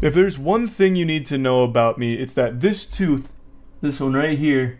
If there's one thing you need to know about me, it's that this tooth, this one right here,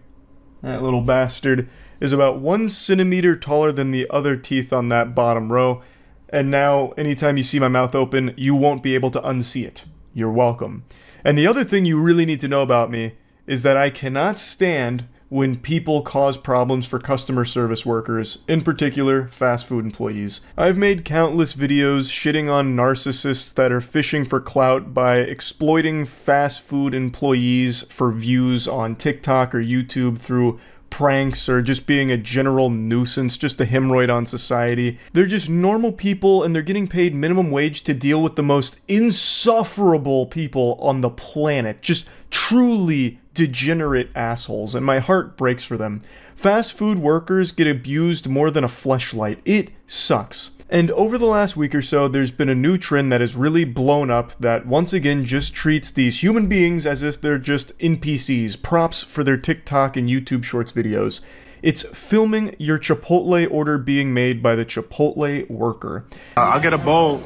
that little bastard, is about 1 centimeter taller than the other teeth on that bottom row. And now, anytime you see my mouth open, you won't be able to unsee it. You're welcome. And the other thing you really need to know about me is that I cannot stand when people cause problems for customer service workers, in particular, fast food employees. I've made countless videos shitting on narcissists that are fishing for clout by exploiting fast food employees for views on TikTok or YouTube through pranks or just being a general nuisance, just a hemorrhoid on society. They're just normal people and they're getting paid minimum wage to deal with the most insufferable people on the planet. Just truly degenerate assholes, and my heart breaks for them. Fast food workers get abused more than a fleshlight. It sucks. And over the last week or so, there's been a new trend that has really blown up that once again just treats these human beings as if they're just NPCs, props for their TikTok and YouTube Shorts videos. It's filming your Chipotle order being made by the Chipotle worker. I'll get a bowl.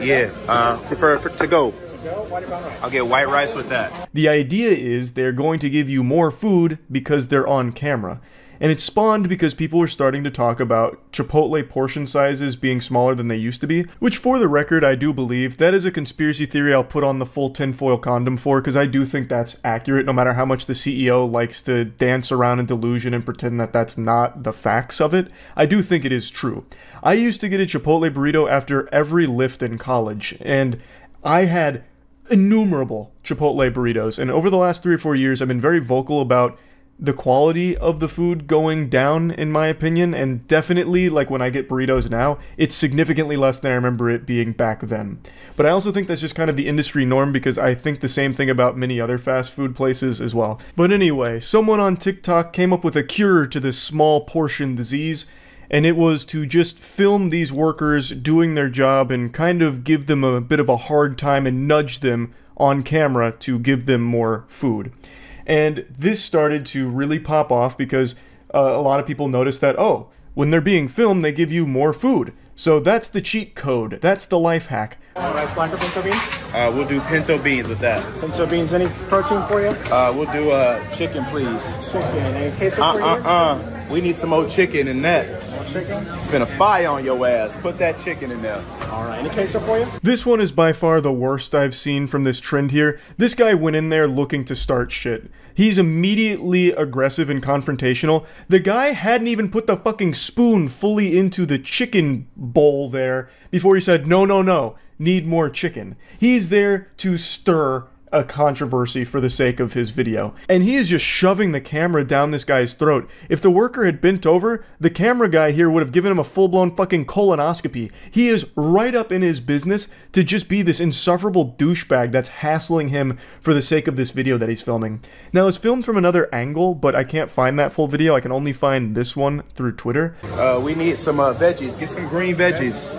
Yeah, for to go. I'll get white rice with that. The idea is they're going to give you more food because they're on camera. And it spawned because people were starting to talk about Chipotle portion sizes being smaller than they used to be, which for the record I do believe. That is a conspiracy theory I'll put on the full tinfoil condom for, because I do think that's accurate no matter how much the CEO likes to dance around in delusion and pretend that that's not the facts of it. I do think it is true. I used to get a Chipotle burrito after every lift in college, and I had innumerable Chipotle burritos, and over the last 3 or 4 years I've been very vocal about the quality of the food going down, in my opinion, and definitely, like when I get burritos now, it's significantly less than I remember it being back then. But I also think that's just kind of the industry norm, because I think the same thing about many other fast food places as well. But anyway, someone on TikTok came up with a cure to this small portion disease, and it was to just film these workers doing their job and kind of give them a bit of a hard time and nudge them on camera to give them more food. And this started to really pop off because a lot of people noticed that, oh, when they're being filmed, they give you more food. So that's the cheat code. That's the life hack. Rice blanco pinto beans? We'll do pinto beans with that. Pinto beans, any protein for you? We'll do chicken, please. Chicken. Any queso for you? We need some more chicken in that. More chicken? Finna fire on your ass. Put that chicken in there. All right. Any queso for you? This one is by far the worst I've seen from this trend here. This guy went in there looking to start shit. He's immediately aggressive and confrontational. The guy hadn't even put the fucking spoon fully into the chicken bowl there before he said, no, no, no, need more chicken. He's there to stir a controversy for the sake of his video. And he is just shoving the camera down this guy's throat. If the worker had bent over, the camera guy here would have given him a full-blown fucking colonoscopy. He is right up in his business to just be this insufferable douchebag that's hassling him for the sake of this video that he's filming. Now, it's filmed from another angle, but I can't find that full video. I can only find this one through Twitter. We need some veggies. Get some green veggies.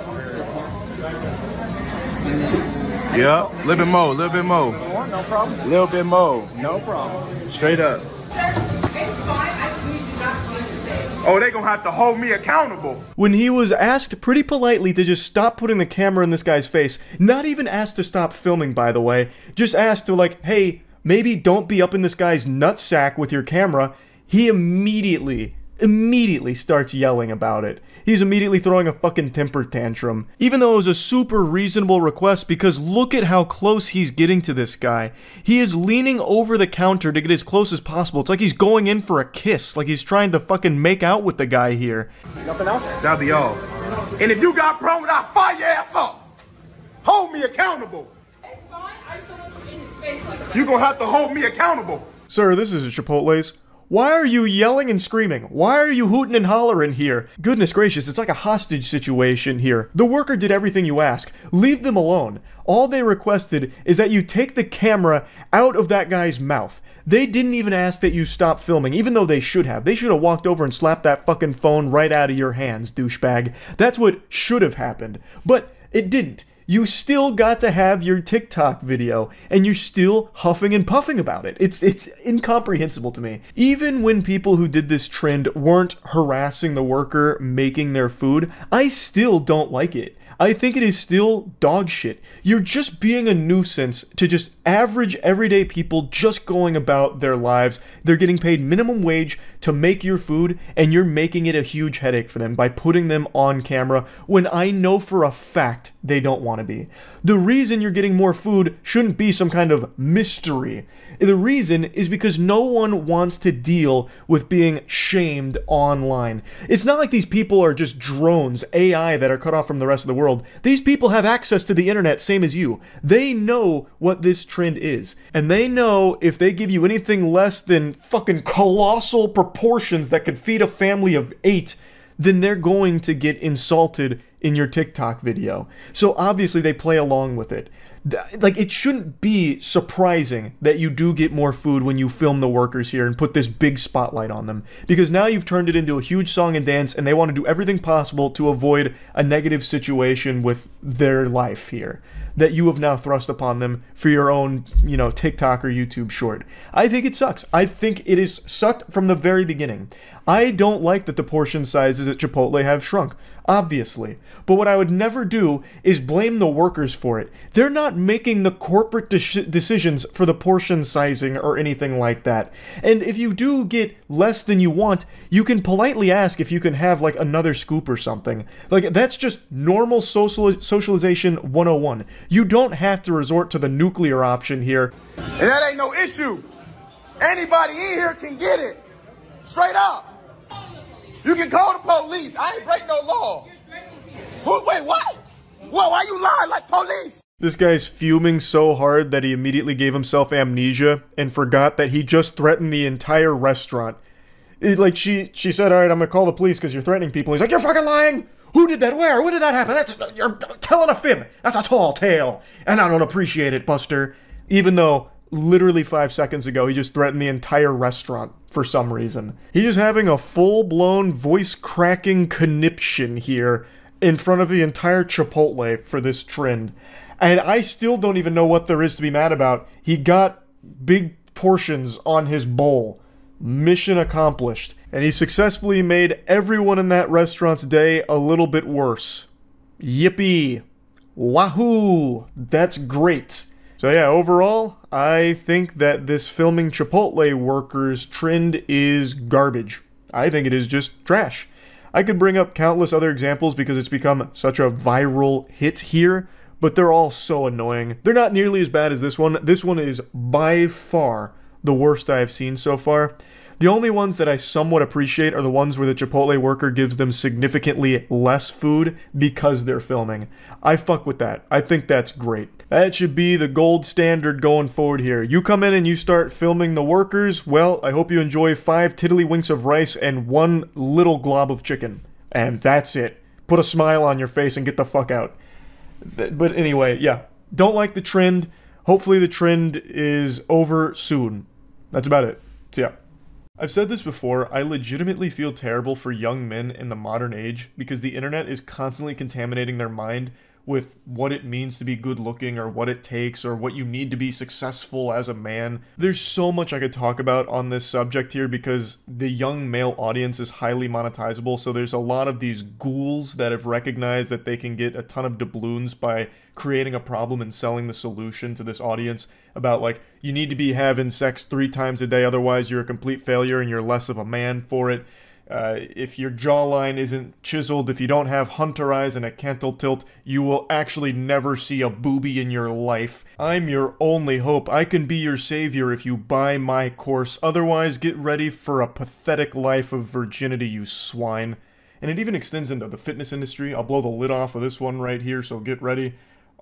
Yeah, a little bit more, a little bit more. No problem. A little bit more. No problem. Straight up. Oh, they gonna have to hold me accountable. When he was asked pretty politely to just stop putting the camera in this guy's face, not even asked to stop filming, by the way, just asked to like, hey, maybe don't be up in this guy's nutsack with your camera, he immediately starts yelling about it. He's immediately throwing a fucking temper tantrum. Even though it was a super reasonable request, because look at how close he's getting to this guy. He is leaning over the counter to get as close as possible. It's like he's going in for a kiss, like he's trying to fucking make out with the guy here. Nothing else? That'll be all. And if you got problems, I'll fire your ass up. Hold me accountable. It's fine. I just don't want to put in his face like that. You're gonna have to hold me accountable. Sir, this is Chipotle's. Why are you yelling and screaming? Why are you hooting and hollering here? Goodness gracious, it's like a hostage situation here. The worker did everything you ask. Leave them alone. All they requested is that you take the camera out of that guy's mouth. They didn't even ask that you stop filming, even though they should have. They should have walked over and slapped that fucking phone right out of your hands, douchebag. That's what should have happened. But it didn't. You still got to have your TikTok video, and you're still huffing and puffing about it. It's incomprehensible to me. Even when people who did this trend weren't harassing the worker making their food, I still don't like it. I think it is still dog shit. You're just being a nuisance to just average everyday people just going about their lives. They're getting paid minimum wage to make your food, and you're making it a huge headache for them by putting them on camera when I know for a fact they don't want to be. The reason you're getting more food shouldn't be some kind of mystery. The reason is because no one wants to deal with being shamed online. It's not like these people are just drones, AI that are cut off from the rest of the world. These people have access to the internet, same as you. They know what this trend is. And they know if they give you anything less than fucking colossal proportions that could feed a family of 8, then they're going to get insulted in your TikTok video. So obviously they play along with it. Like, it shouldn't be surprising that you do get more food when you film the workers here and put this big spotlight on them, because now you've turned it into a huge song and dance, and they want to do everything possible to avoid a negative situation with their life here that you have now thrust upon them for your own, you know, TikTok or YouTube short. I think it sucks. I think it is sucked from the very beginning. I don't like that the portion sizes at Chipotle have shrunk, obviously. But what I would never do is blame the workers for it. They're not making the corporate decisions for the portion sizing or anything like that. And if you do get less than you want, you can politely ask if you can have like another scoop or something. Like, that's just normal socialization 101. You don't have to resort to the nuclear option here. And that ain't no issue. Anybody in here can get it. Straight up. You can call the police. I ain't break no law. Wait, what? Whoa, why you lying like police? This guy's fuming so hard that he immediately gave himself amnesia and forgot that he just threatened the entire restaurant. She said, all right, I'm gonna call the police because you're threatening people. He's like, you're fucking lying! Who did that? Where? When did that happen? You're telling a fib. That's a tall tale. And I don't appreciate it, Buster. Even though literally 5 seconds ago, he just threatened the entire restaurant for some reason. He's just having a full-blown voice-cracking conniption here in front of the entire Chipotle for this trend. And I still don't even know what there is to be mad about. He got big portions on his bowl. Mission accomplished. And he successfully made everyone in that restaurant's day a little bit worse. Yippee. Wahoo! That's great. So yeah, overall, I think that this filming Chipotle workers trend is garbage. I think it is just trash. I could bring up countless other examples because it's become such a viral hit here, but they're all so annoying. They're not nearly as bad as this one. This one is by far the worst I have seen so far. The only ones that I somewhat appreciate are the ones where the Chipotle worker gives them significantly less food because they're filming. I fuck with that. I think that's great. That should be the gold standard going forward here. You come in and you start filming the workers, well, I hope you enjoy 5 tiddlywinks of rice and 1 little glob of chicken. And that's it. Put a smile on your face and get the fuck out. But anyway, yeah. Don't like the trend. Hopefully the trend is over soon. That's about it. So yeah. I've said this before, I legitimately feel terrible for young men in the modern age because the internet is constantly contaminating their mind with what it means to be good looking or what it takes or what you need to be successful as a man. There's so much I could talk about on this subject here because the young male audience is highly monetizable, so there's a lot of these ghouls that have recognized that they can get a ton of doubloons by creating a problem and selling the solution to this audience about, like, you need to be having sex 3 times a day, otherwise you're a complete failure and you're less of a man for it. If your jawline isn't chiseled, if you don't have hunter eyes and a cantle tilt, you will actually never see a boobie in your life. I'm your only hope. I can be your savior if you buy my course. Otherwise, get ready for a pathetic life of virginity, you swine. And it even extends into the fitness industry. I'll blow the lid off of this one right here, so get ready.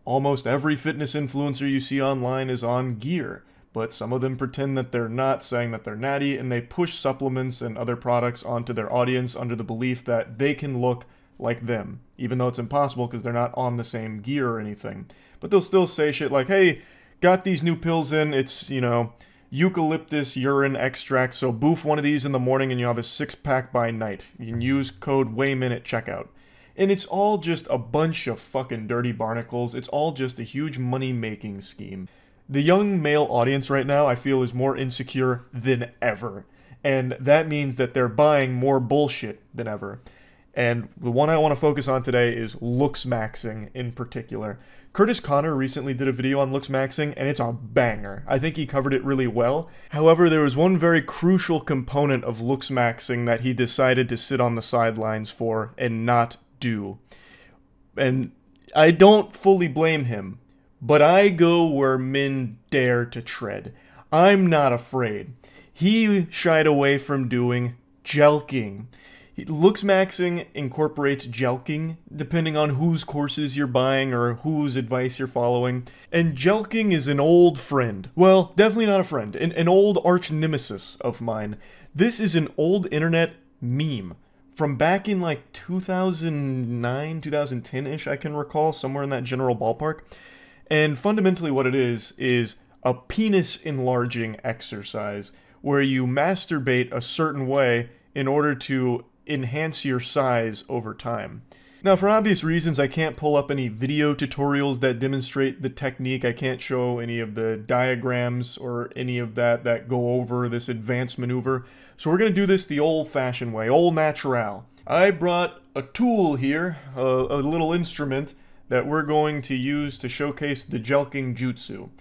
Almost every fitness influencer you see online is on gear, but some of them pretend that they're not, saying that they're natty, and they push supplements and other products onto their audience under the belief that they can look like them, even though it's impossible because they're not on the same gear or anything. But they'll still say shit like, hey, got these new pills in, it's, you know, eucalyptus urine extract, so boof one of these in the morning and you'll have a 6-pack by night. You can use code WAYMIN at checkout. And it's all just a bunch of fucking dirty barnacles. It's all just a huge money-making scheme. The young male audience right now, I feel, is more insecure than ever. And that means that they're buying more bullshit than ever. And the one I want to focus on today is looks maxing in particular. Curtis Connor recently did a video on looks maxing, and it's a banger. I think he covered it really well. However, there was one very crucial component of looks maxing that he decided to sit on the sidelines for and not do. And I don't fully blame him, but I go where men dare to tread. I'm not afraid. He shied away from doing Jelqing. Looks maxing incorporates Jelqing, depending on whose courses you're buying or whose advice you're following. And Jelqing is an old friend. Well, definitely not a friend. An old arch nemesis of mine. This is an old internet meme from back in like 2009, 2010-ish, I can recall, somewhere in that general ballpark. And fundamentally what it is a penis enlarging exercise where you masturbate a certain way in order to enhance your size over time. Now, for obvious reasons, I can't pull up any video tutorials that demonstrate the technique. I can't show any of the diagrams or any of that go over this advanced maneuver. So we're going to do this the old-fashioned way, old natural. I brought a tool here, a little instrument that we're going to use to showcase the Jelqing jutsu.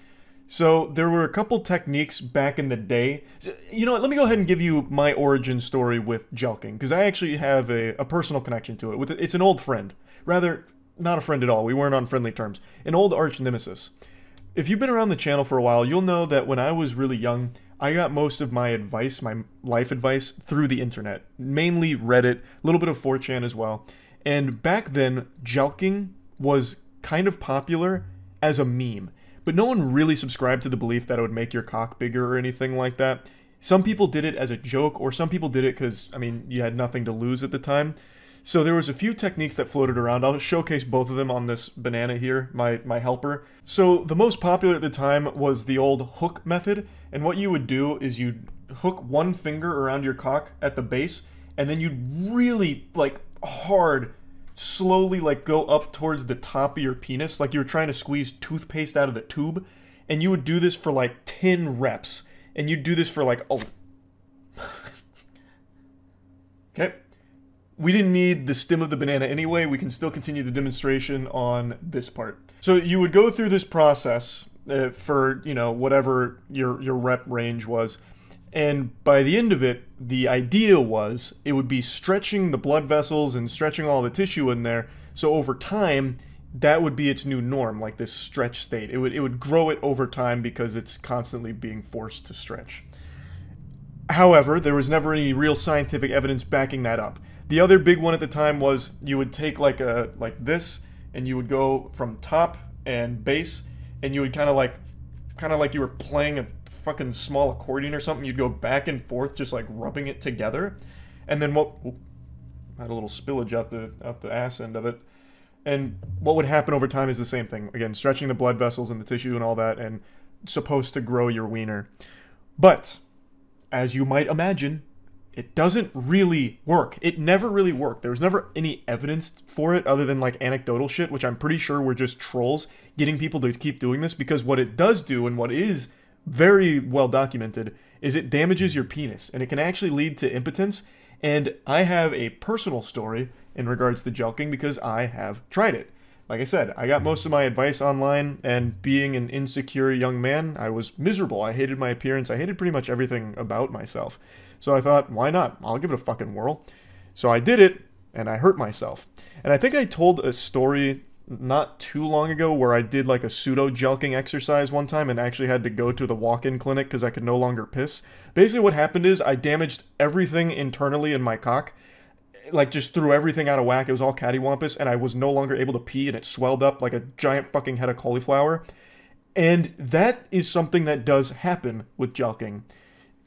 So there were a couple techniques back in the day. So, you know what, let me go ahead and give you my origin story with Jelqing, because I actually have a personal connection to it. It's an old friend. Rather, not a friend at all. We weren't on friendly terms. An old arch nemesis. If you've been around the channel for a while, you'll know that when I was really young, I got most of my advice, my life advice, through the internet. Mainly Reddit, a little bit of 4chan as well. And back then, Jelqing was kind of popular as a meme. But no one really subscribed to the belief that it would make your cock bigger or anything like that. Some people did it as a joke, or some people did it because, I mean, you had nothing to lose at the time. So there was a few techniques that floated around. I'll showcase both of them on this banana here, my helper. So the most popular at the time was the old hook method. And what you would do is you'd hook one finger around your cock at the base, and then you'd really, like, hard slowly like go up towards the top of your penis like you were trying to squeeze toothpaste out of the tube, and you would do this for like 10 reps, and you'd do this for like, oh okay, we didn't need the stem of the banana anyway. We can still continue the demonstration on this part. So you would go through this process for, you know, whatever your rep range was. And by the end of it, the idea was it would be stretching the blood vessels and stretching all the tissue in there. So over time, that would be its new norm, like this stretch state. It would grow it over time because it's constantly being forced to stretch. However, there was never any real scientific evidence backing that up. The other big one at the time was you would take like this, and you would go from top and base, and you would kind of like you were playing a fucking small accordion or something. You'd go back and forth just like rubbing it together, and then I had a little spillage out the ass end of it. And what would happen over time is the same thing. Again, stretching the blood vessels and the tissue and all that, and supposed to grow your wiener. But as you might imagine, it doesn't really work. It never really worked. There was never any evidence for it other than like anecdotal shit, which I'm pretty sure were just trolls getting people to keep doing this, because what it does do, and what is very well documented, is it damages your penis, and it can actually lead to impotence. And I have a personal story in regards to Jelqing because I have tried it. Like I said, I got most of my advice online, and being an insecure young man, I was miserable. I hated my appearance. I hated pretty much everything about myself. So I thought, why not? I'll give it a fucking whirl. So I did it, and I hurt myself. And I think I told a story not too long ago where I did like a pseudo Jelqing exercise one time and actually had to go to the walk-in clinic because I could no longer piss. Basically what happened is I damaged everything internally in my cock. Like just threw everything out of whack. It was all cattywampus, and I was no longer able to pee, and it swelled up like a giant fucking head of cauliflower. And that is something that does happen with Jelqing.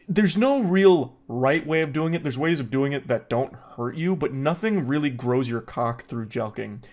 There's no real right way of doing it. There's ways of doing it that don't hurt you, but nothing really grows your cock through Jelqing.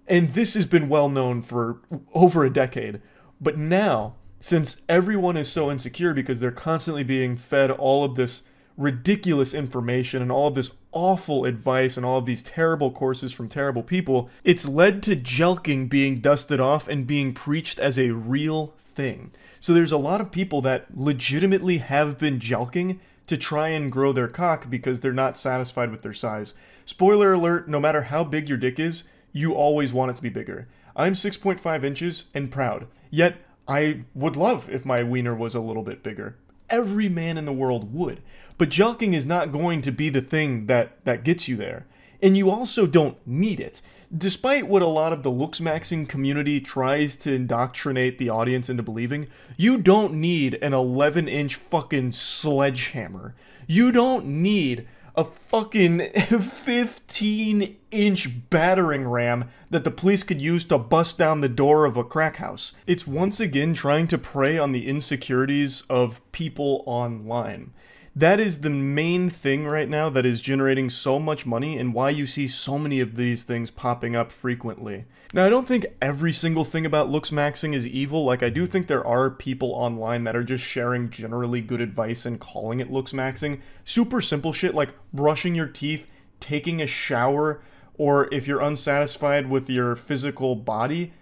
And this has been well known for over a decade. But now, since everyone is so insecure because they're constantly being fed all of this ridiculous information and all of this awful advice and all of these terrible courses from terrible people, it's led to Jelqing being dusted off and being preached as a real thing. So there's a lot of people that legitimately have been Jelqing to try and grow their cock because they're not satisfied with their size. Spoiler alert, no matter how big your dick is, you always want it to be bigger. I'm 6.5 inches and proud, yet I would love if my wiener was a little bit bigger. Every man in the world would. But Jelqing is not going to be the thing that gets you there. And you also don't need it. Despite what a lot of the looks-maxing community tries to indoctrinate the audience into believing, you don't need an 11-inch fucking sledgehammer. You don't need a fucking 15-inch battering ram that the police could use to bust down the door of a crack house. It's once again trying to prey on the insecurities of people online. That is the main thing right now that is generating so much money and why you see so many of these things popping up frequently. Now, I don't think every single thing about looks maxing is evil. Like, I do think there are people online that are just sharing generally good advice and calling it looks maxing. Super simple shit like brushing your teeth, taking a shower, or if you're unsatisfied with your physical body,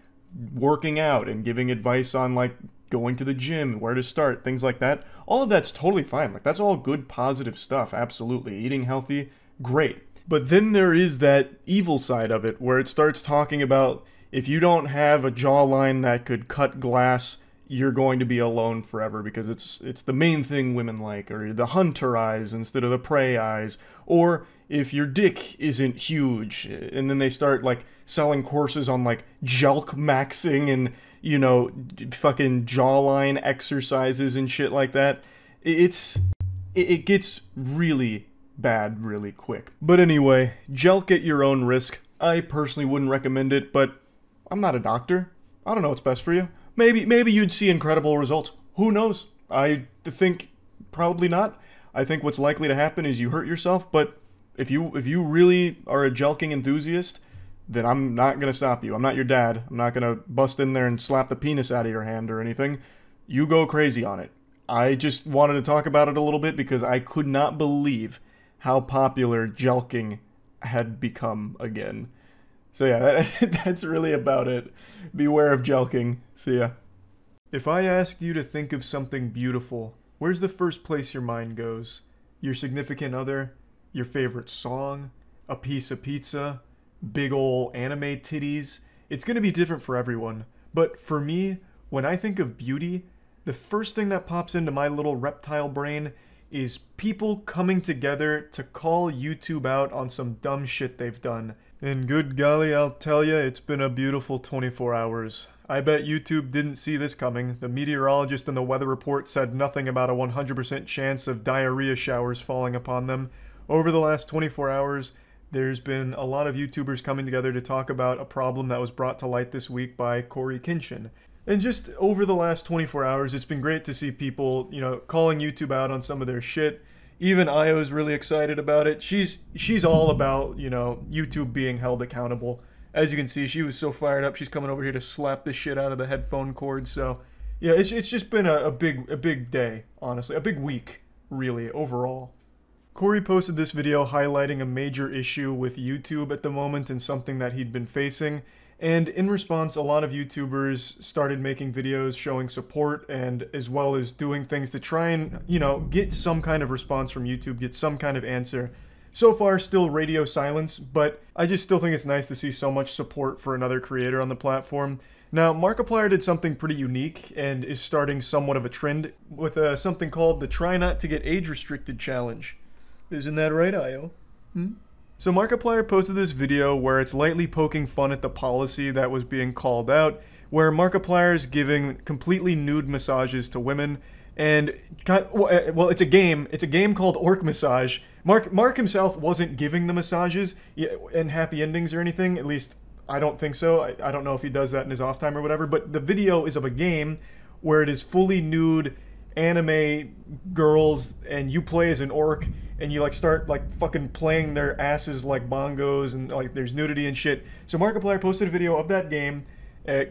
working out and giving advice on, like, going to the gym, where to start, things like that. All of that's totally fine. Like, that's all good, positive stuff, absolutely. Eating healthy, great. But then there is that evil side of it, where it starts talking about if you don't have a jawline that could cut glass, you're going to be alone forever, because it's the main thing women like, or the hunter eyes instead of the prey eyes, or if your dick isn't huge, and then they start, like, selling courses on, like, jelq maxing and, you know, fucking jawline exercises and shit like that. It gets really bad really quick. But anyway, jelq at your own risk. I personally wouldn't recommend it, but I'm not a doctor. I don't know what's best for you. Maybe you'd see incredible results. Who knows? I think probably not. I think what's likely to happen is you hurt yourself, but if you really are a jelqing enthusiast, then I'm not going to stop you. I'm not your dad. I'm not going to bust in there and slap the penis out of your hand or anything. You go crazy on it. I just wanted to talk about it a little bit because I could not believe how popular jelqing had become again. So yeah, that's really about it. Beware of jelqing. See ya. If I asked you to think of something beautiful, where's the first place your mind goes? Your significant other? Your favorite song? A piece of pizza? Big ol' anime titties? It's gonna be different for everyone. But for me, when I think of beauty, the first thing that pops into my little reptile brain is people coming together to call YouTube out on some dumb shit they've done. And good golly, I'll tell ya, it's been a beautiful 24 hours. I bet YouTube didn't see this coming. The meteorologist in the weather report said nothing about a 100% chance of diarrhea showers falling upon them. Over the last 24 hours, there's been a lot of YouTubers coming together to talk about a problem that was brought to light this week by Corey Kinshin. And just over the last 24 hours, it's been great to see people, you know, calling YouTube out on some of their shit. Even Io's really excited about it. She's all about, you know, YouTube being held accountable. As you can see, she was so fired up. She's coming over here to slap the shit out of the headphone cord. So, yeah, it's just been a big day, honestly. A big week, really, overall. Corey posted this video highlighting a major issue with YouTube at the moment and something that he'd been facing. And in response, a lot of YouTubers started making videos showing support and as well as doing things to try and, you know, get some kind of response from YouTube, get some kind of answer. So far, still radio silence, but I just still think it's nice to see so much support for another creator on the platform. Now, Markiplier did something pretty unique and is starting somewhat of a trend with something called the Try Not to Get Age Restricted Challenge. Isn't that right, Io? So Markiplier posted this video where it's lightly poking fun at the policy that was being called out, where Markiplier is giving completely nude massages to women, and well, it's a game called Orc Massage. Mark himself wasn't giving the massages and happy endings or anything, at least I don't think so. I don't know if he does that in his off time or whatever, but the video is of a game where it is fully nude anime girls and you play as an orc and you like start like fucking playing their asses like bongos and like there's nudity and shit. So Markiplier posted a video of that game,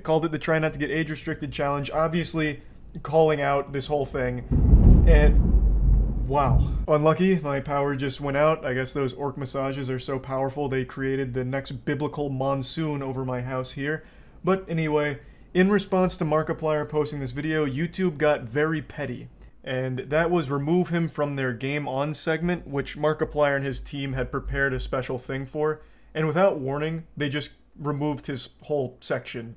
called it the Try Not to Get Age Restricted Challenge, obviously calling out this whole thing. And wow. Unlucky, my power just went out. I guess those orc massages are so powerful they created the next biblical monsoon over my house here. But anyway, in response to Markiplier posting this video, YouTube got very petty. and that was remove him from their Game On segment, which Markiplier and his team had prepared a special thing for, and without warning, they just removed his whole section.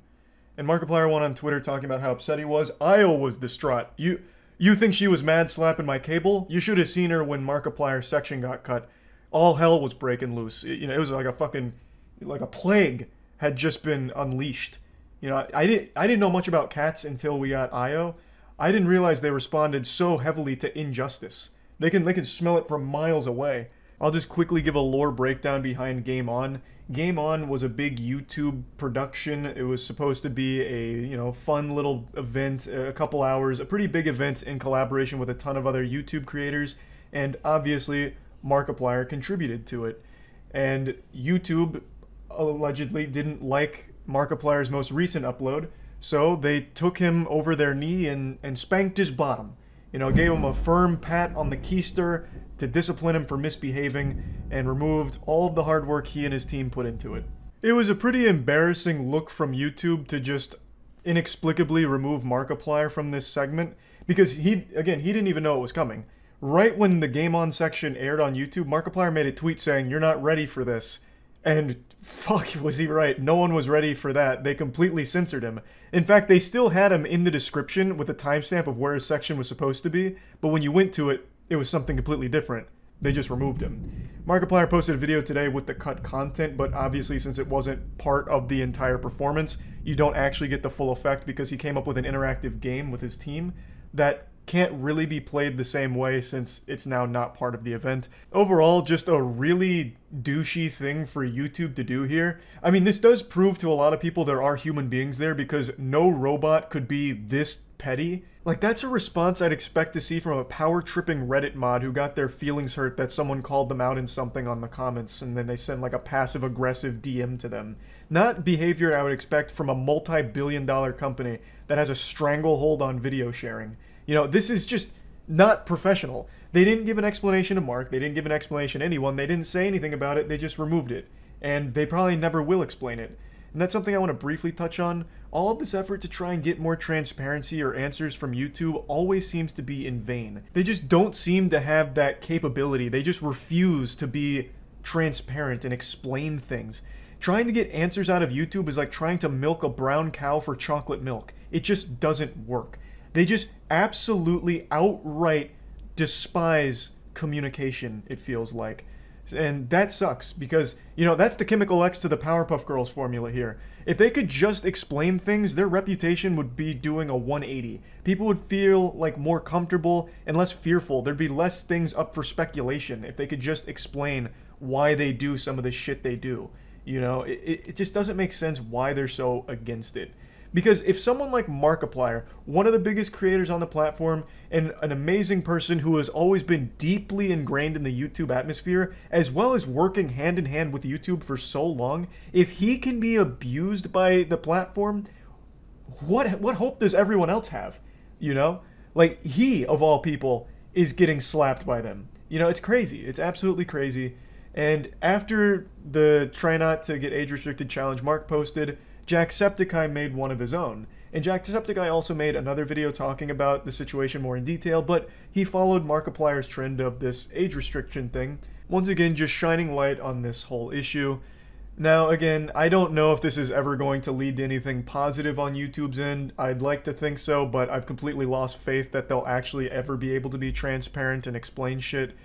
And Markiplier went on Twitter talking about how upset he was. Io was distraught. You think she was mad slapping my cable? You should have seen her when Markiplier's section got cut. All hell was breaking loose. You know, it was like a fucking, like a plague had just been unleashed. You know, I didn't know much about cats until we got Io. I didn't realize they responded so heavily to injustice. They can smell it from miles away. I'll just quickly give a lore breakdown behind Game On. Game On was a big YouTube production. It was supposed to be a, you know, fun little event, a couple hours, a pretty big event in collaboration with a ton of other YouTube creators, and obviously Markiplier contributed to it. And YouTube allegedly didn't like Markiplier's most recent upload, so they took him over their knee and spanked his bottom. You know, gave him a firm pat on the keister to discipline him for misbehaving, and removed all of the hard work he and his team put into it. It was a pretty embarrassing look from YouTube to just inexplicably remove Markiplier from this segment, because he didn't even know it was coming. Right when the Game On section aired on YouTube, Markiplier made a tweet saying, "You're not ready for this." And fuck, was he right. No one was ready for that. They completely censored him. In fact, they still had him in the description with a timestamp of where his section was supposed to be, but when you went to it, it was something completely different. They just removed him. Markiplier posted a video today with the cut content, but obviously since it wasn't part of the entire performance, you don't actually get the full effect because he came up with an interactive game with his team that can't really be played the same way since it's now not part of the event. Overall, just a really douchey thing for YouTube to do here. I mean, this does prove to a lot of people there are human beings there, because no robot could be this petty. Like, that's a response I'd expect to see from a power-tripping Reddit mod who got their feelings hurt that someone called them out in something on the comments, and then they send like a passive-aggressive DM to them. Not behavior I would expect from a multi-billion-dollar company that has a stranglehold on video sharing. You know, this is just not professional. They didn't give an explanation to Mark. They didn't give an explanation to anyone. They didn't say anything about it. They just removed it. And they probably never will explain it. And that's something I want to briefly touch on. All of this effort to try and get more transparency or answers from YouTube always seems to be in vain. They just don't seem to have that capability. They just refuse to be transparent and explain things. Trying to get answers out of YouTube is like trying to milk a brown cow for chocolate milk. It just doesn't work. They just absolutely outright despise communication, it feels like. And that sucks because, you know, that's the Chemical X to the Powerpuff Girls formula here. If they could just explain things, their reputation would be doing a 180. People would feel like more comfortable and less fearful. There'd be less things up for speculation if they could just explain why they do some of the shit they do. You know, it just doesn't make sense why they're so against it. Because if someone like Markiplier, one of the biggest creators on the platform, and an amazing person who has always been deeply ingrained in the YouTube atmosphere, as well as working hand in hand with YouTube for so long, if he can be abused by the platform, what hope does everyone else have? You know? Like, he, of all people, is getting slapped by them. You know, it's crazy. It's absolutely crazy. And after the Try Not to Get Age Restricted challenge Mark posted, Jacksepticeye made one of his own. And Jacksepticeye also made another video talking about the situation more in detail, but he followed Markiplier's trend of this age restriction thing. Once again, just shining light on this whole issue. Now, again, I don't know if this is ever going to lead to anything positive on YouTube's end. I'd like to think so, but I've completely lost faith that they'll actually ever be able to be transparent and explain shit.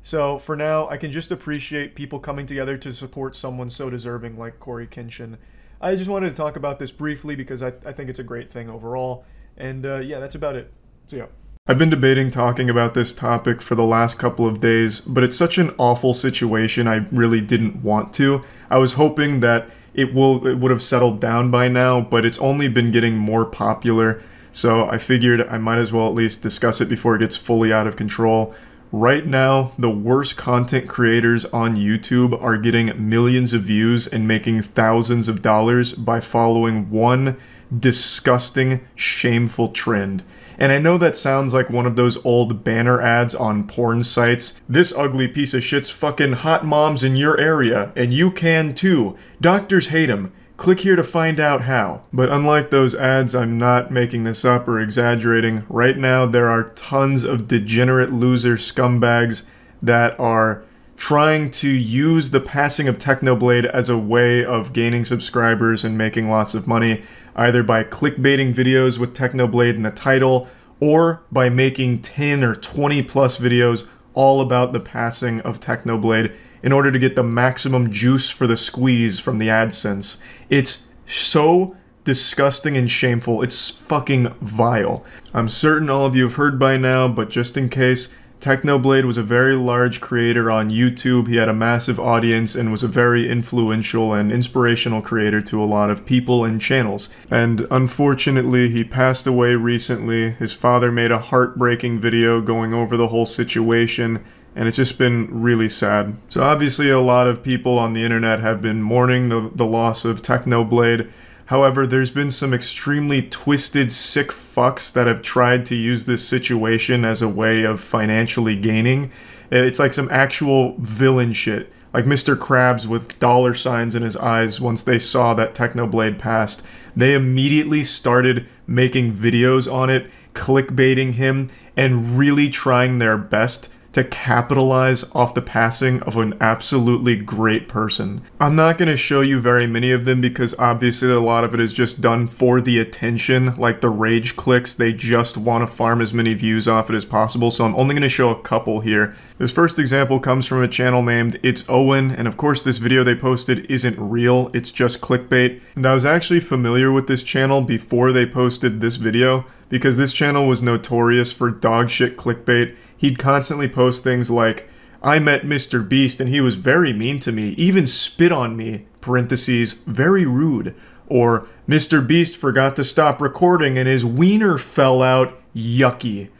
So, for now, I can just appreciate people coming together to support someone so deserving like Corey Kenshin. I just wanted to talk about this briefly because I think it's a great thing overall. And yeah, that's about it. See ya. I've been debating talking about this topic for the last couple of days, but it's such an awful situation I really didn't want to. I was hoping that it would have settled down by now, but it's only been getting more popular, so I figured I might as well at least discuss it before it gets fully out of control. Right now, the worst content creators on YouTube are getting millions of views and making thousands of dollars by following one disgusting, shameful trend. And I know that sounds like one of those old banner ads on porn sites. This ugly piece of shit's fucking hot moms in your area, and you can too. Doctors hate him. Click here to find out how. But unlike those ads, I'm not making this up or exaggerating. Right now, there are tons of degenerate loser scumbags that are trying to use the passing of Technoblade as a way of gaining subscribers and making lots of money, either by clickbaiting videos with Technoblade in the title, or by making 10 or 20 plus videos all about the passing of Technoblade in order to get the maximum juice for the squeeze from the AdSense. It's so disgusting and shameful. It's fucking vile. I'm certain all of you have heard by now, but just in case, Technoblade was a very large creator on YouTube. He had a massive audience and was a very influential and inspirational creator to a lot of people and channels. And unfortunately, he passed away recently. His father made a heartbreaking video going over the whole situation, and it's just been really sad. So obviously a lot of people on the internet have been mourning the loss of Technoblade. However, there's been some extremely twisted, sick fucks that have tried to use this situation as a way of financially gaining. It's like some actual villain shit. Like Mr. Krabs with dollar signs in his eyes once they saw that Technoblade passed. They immediately started making videos on it, clickbaiting him, and really trying their best to capitalize off the passing of an absolutely great person. I'm not going to show you very many of them because obviously a lot of it is just done for the attention, like the rage clicks. They just want to farm as many views off it as possible, so I'm only going to show a couple here. This first example comes from a channel named It's Owen, and of course this video they posted isn't real, it's just clickbait. And I was actually familiar with this channel before they posted this video, because this channel was notorious for dog shit clickbait. He'd constantly post things like, I met Mr. Beast and he was very mean to me, even spit on me, parentheses, very rude. Or, Mr. Beast forgot to stop recording and his wiener fell out, yucky.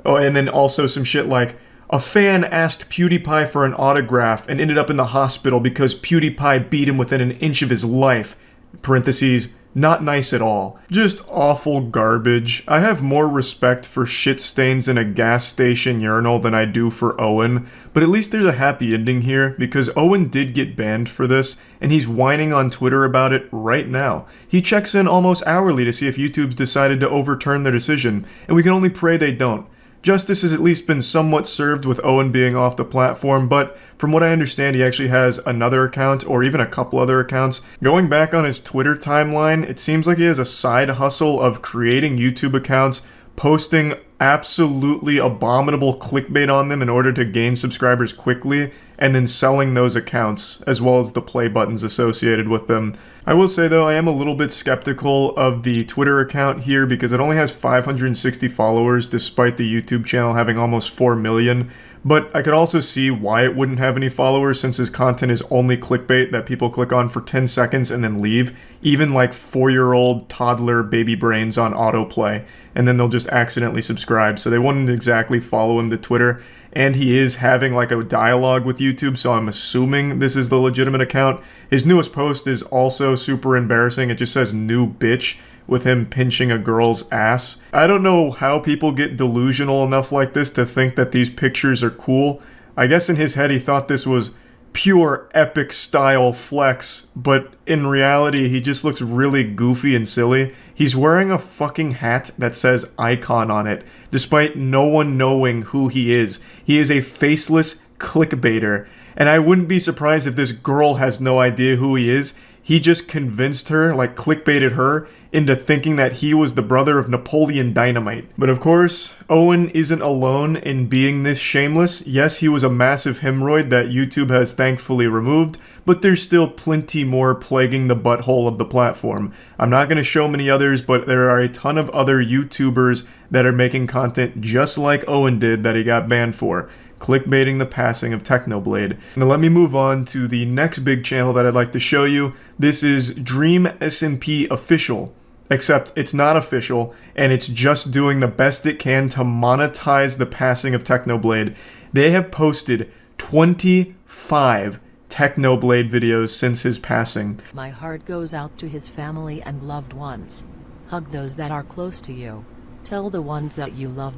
Oh, and then also some shit like, a fan asked PewDiePie for an autograph and ended up in the hospital because PewDiePie beat him within an inch of his life, parentheses, not nice at all. Just awful garbage. I have more respect for shit stains in a gas station urinal than I do for Owen, but at least there's a happy ending here, because Owen did get banned for this, and he's whining on Twitter about it right now. He checks in almost hourly to see if YouTube's decided to overturn their decision, and we can only pray they don't. Justice has at least been somewhat served with Owen being off the platform, but from what I understand, he actually has another account, or even a couple other accounts. Going back on his Twitter timeline, it seems like he has a side hustle of creating YouTube accounts, posting absolutely abominable clickbait on them in order to gain subscribers quickly, and then selling those accounts, as well as the play buttons associated with them. I will say though, I am a little bit skeptical of the Twitter account here because it only has 560 followers despite the YouTube channel having almost 4 million. But I could also see why it wouldn't have any followers since his content is only clickbait that people click on for 10 seconds and then leave. Even like 4-year-old toddler baby brains on autoplay. And then they'll just accidentally subscribe. So they wouldn't exactly follow him to Twitter. And he is having like a dialogue with YouTube, so I'm assuming this is the legitimate account. His newest post is also super embarrassing. It just says new bitch with him pinching a girl's ass. I don't know how people get delusional enough like this to think that these pictures are cool. I guess in his head he thought this was pure epic style flex, but in reality he just looks really goofy and silly. He's wearing a fucking hat that says icon on it, despite no one knowing who he is. He is a faceless clickbaiter, and I wouldn't be surprised if this girl has no idea who he is. He just convinced her, like clickbaited her, into thinking that he was the brother of Napoleon Dynamite. But of course, Owen isn't alone in being this shameless. Yes, he was a massive hemorrhoid that YouTube has thankfully removed, but there's still plenty more plaguing the butthole of the platform. I'm not going to show many others, but there are a ton of other YouTubers that are making content just like Owen did that he got banned for, clickbaiting the passing of Technoblade. Now let me move on to the next big channel that I'd like to show you. This is Dream SMP Official, except it's not official, and it's just doing the best it can to monetize the passing of Technoblade. They have posted 25 Technoblade videos since his passing. My heart goes out to his family and loved ones. Hug those that are close to you. Tell the ones that you love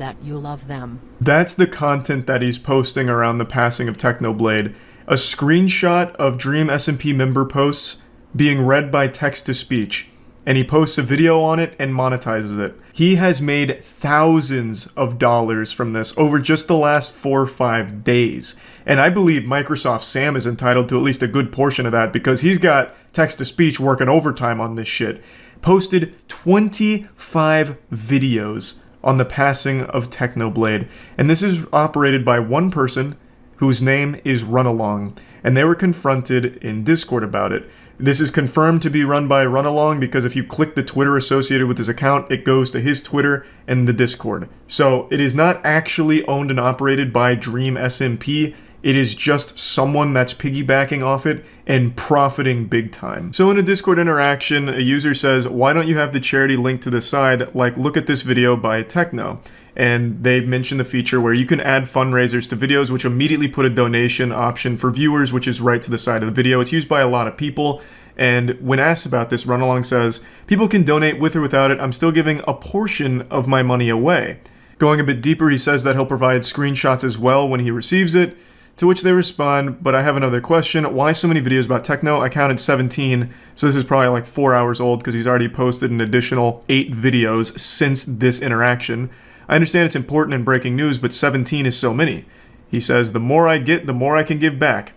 them. That's the content that he's posting around the passing of Technoblade. A screenshot of Dream SMP member posts being read by text-to-speech, and he posts a video on it and monetizes it. He has made thousands of dollars from this over just the last 4 or 5 days. And I believe Microsoft Sam is entitled to at least a good portion of that because he's got text-to-speech working overtime on this shit. Posted 25 videos on the passing of Technoblade. And this is operated by one person whose name is Runalong. And they were confronted in Discord about it. This is confirmed to be run by Runalong because if you click the Twitter associated with his account, it goes to his Twitter and the Discord. So it is not actually owned and operated by Dream SMP. It is just someone that's piggybacking off it and profiting big time. So in a Discord interaction, a user says, why don't you have the charity linked to the side? Like, look at this video by Techno. And they've mentioned the feature where you can add fundraisers to videos, which immediately put a donation option for viewers, which is right to the side of the video. It's used by a lot of people. And when asked about this, Runalong says, people can donate with or without it. I'm still giving a portion of my money away. Going a bit deeper, he says that he'll provide screenshots as well when he receives it. To which they respond, but I have another question. Why so many videos about Techno? I counted 17, so this is probably like 4 hours old because he's already posted an additional 8 videos since this interaction. I understand it's important and breaking news, but 17 is so many. He says, the more I get, the more I can give back.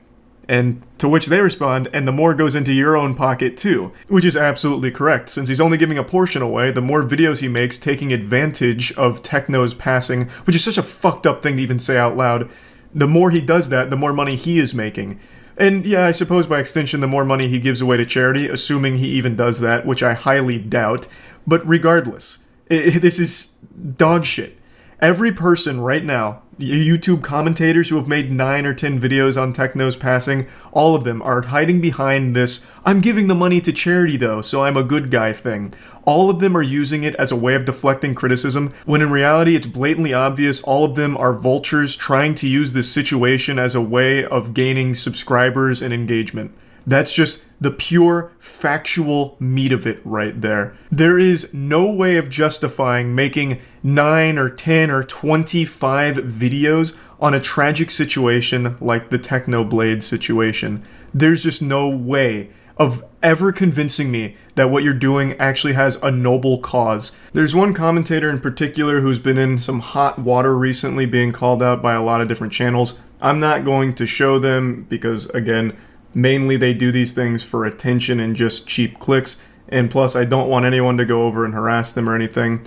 And to which they respond, and the more goes into your own pocket too. Which is absolutely correct, since he's only giving a portion away, the more videos he makes taking advantage of Techno's passing, which is such a fucked up thing to even say out loud. The more he does that, the more money he is making. And yeah, I suppose by extension, the more money he gives away to charity, assuming he even does that, which I highly doubt. But regardless, this is dog shit. Every person right now, YouTube commentators who have made 9 or 10 videos on Techno's passing, all of them are hiding behind this, I'm giving the money to charity though, so I'm a good guy thing. All of them are using it as a way of deflecting criticism, when in reality it's blatantly obvious all of them are vultures trying to use this situation as a way of gaining subscribers and engagement. That's just the pure, factual meat of it right there. There is no way of justifying making 9 or 10 or 25 videos on a tragic situation like the Technoblade situation. There's just no way of ever convincing me that what you're doing actually has a noble cause. There's one commentator in particular who's been in some hot water recently, being called out by a lot of different channels. I'm not going to show them because, again, mainly they do these things for attention and just cheap clicks, and plus I don't want anyone to go over and harass them or anything.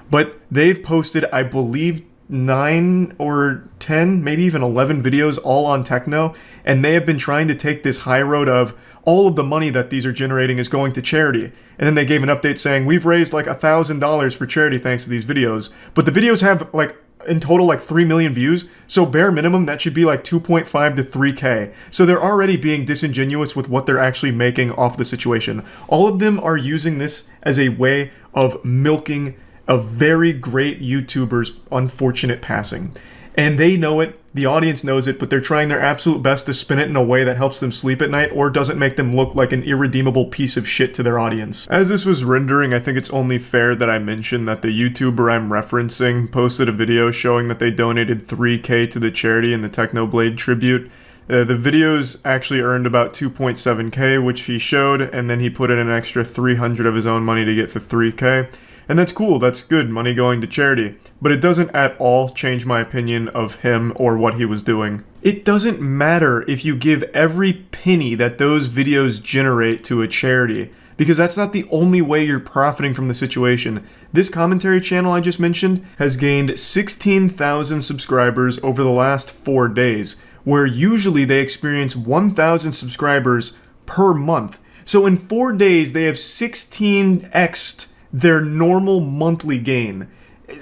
But they've posted, I believe, 9 or 10, maybe even 11 videos all on Techno, and they have been trying to take this high road of all of the money that these are generating is going to charity. And then they gave an update saying, we've raised like $1,000 for charity thanks to these videos. But the videos have like, in total, like 3 million views, so bare minimum, that should be like 2.5 to 3K. So they're already being disingenuous with what they're actually making off the situation. All of them are using this as a way of milking a very great YouTuber's unfortunate passing. And they know it, the audience knows it, but they're trying their absolute best to spin it in a way that helps them sleep at night or doesn't make them look like an irredeemable piece of shit to their audience. As this was rendering, I think it's only fair that I mention that the YouTuber I'm referencing posted a video showing that they donated 3K to the charity in the Technoblade tribute. The videos actually earned about 2.7K, which he showed, and then he put in an extra 300 of his own money to get to 3K. And that's cool, that's good, money going to charity. But it doesn't at all change my opinion of him or what he was doing. It doesn't matter if you give every penny that those videos generate to a charity, because that's not the only way you're profiting from the situation. This commentary channel I just mentioned has gained 16,000 subscribers over the last 4 days, where usually they experience 1,000 subscribers per month. So in 4 days, they have 16x'd their normal monthly gain.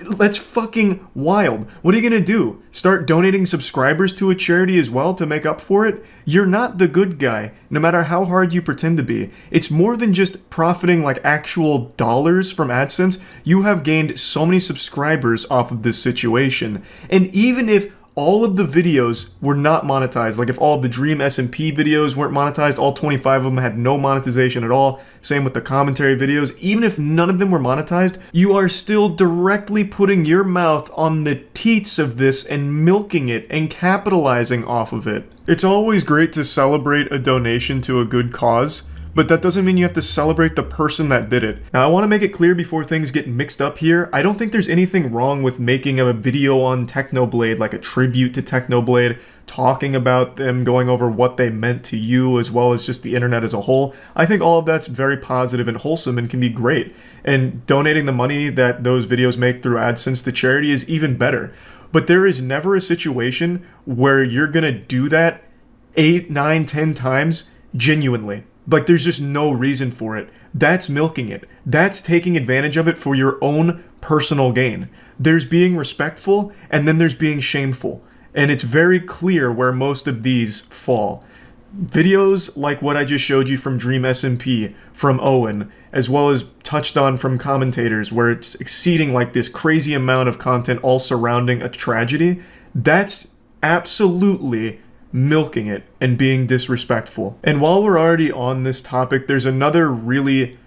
That's fucking wild. What are you gonna do? Start donating subscribers to a charity as well to make up for it? You're not the good guy, no matter how hard you pretend to be. It's more than just profiting like actual dollars from AdSense. You have gained so many subscribers off of this situation. And even if all of the videos were not monetized, like if all of the Dream SMP videos weren't monetized, all 25 of them had no monetization at all, same with the commentary videos, even if none of them were monetized, you are still directly putting your mouth on the teats of this and milking it and capitalizing off of it. It's always great to celebrate a donation to a good cause, but that doesn't mean you have to celebrate the person that did it. Now, I want to make it clear before things get mixed up here, I don't think there's anything wrong with making a video on Technoblade, like a tribute to Technoblade, talking about them, going over what they meant to you, as well as just the internet as a whole. I think all of that's very positive and wholesome and can be great. And donating the money that those videos make through AdSense to charity is even better. But there is never a situation where you're gonna do that 8, 9, 10 times genuinely. Like, there's just no reason for it. That's milking it. That's taking advantage of it for your own personal gain. There's being respectful, and then there's being shameful. And it's very clear where most of these fall. Videos like what I just showed you from Dream SMP, from Owen, as well as touched on from commentators, where it's exceeding like this crazy amount of content all surrounding a tragedy, that's absolutely milking it and being disrespectful. And while we're already on this topic, there's another really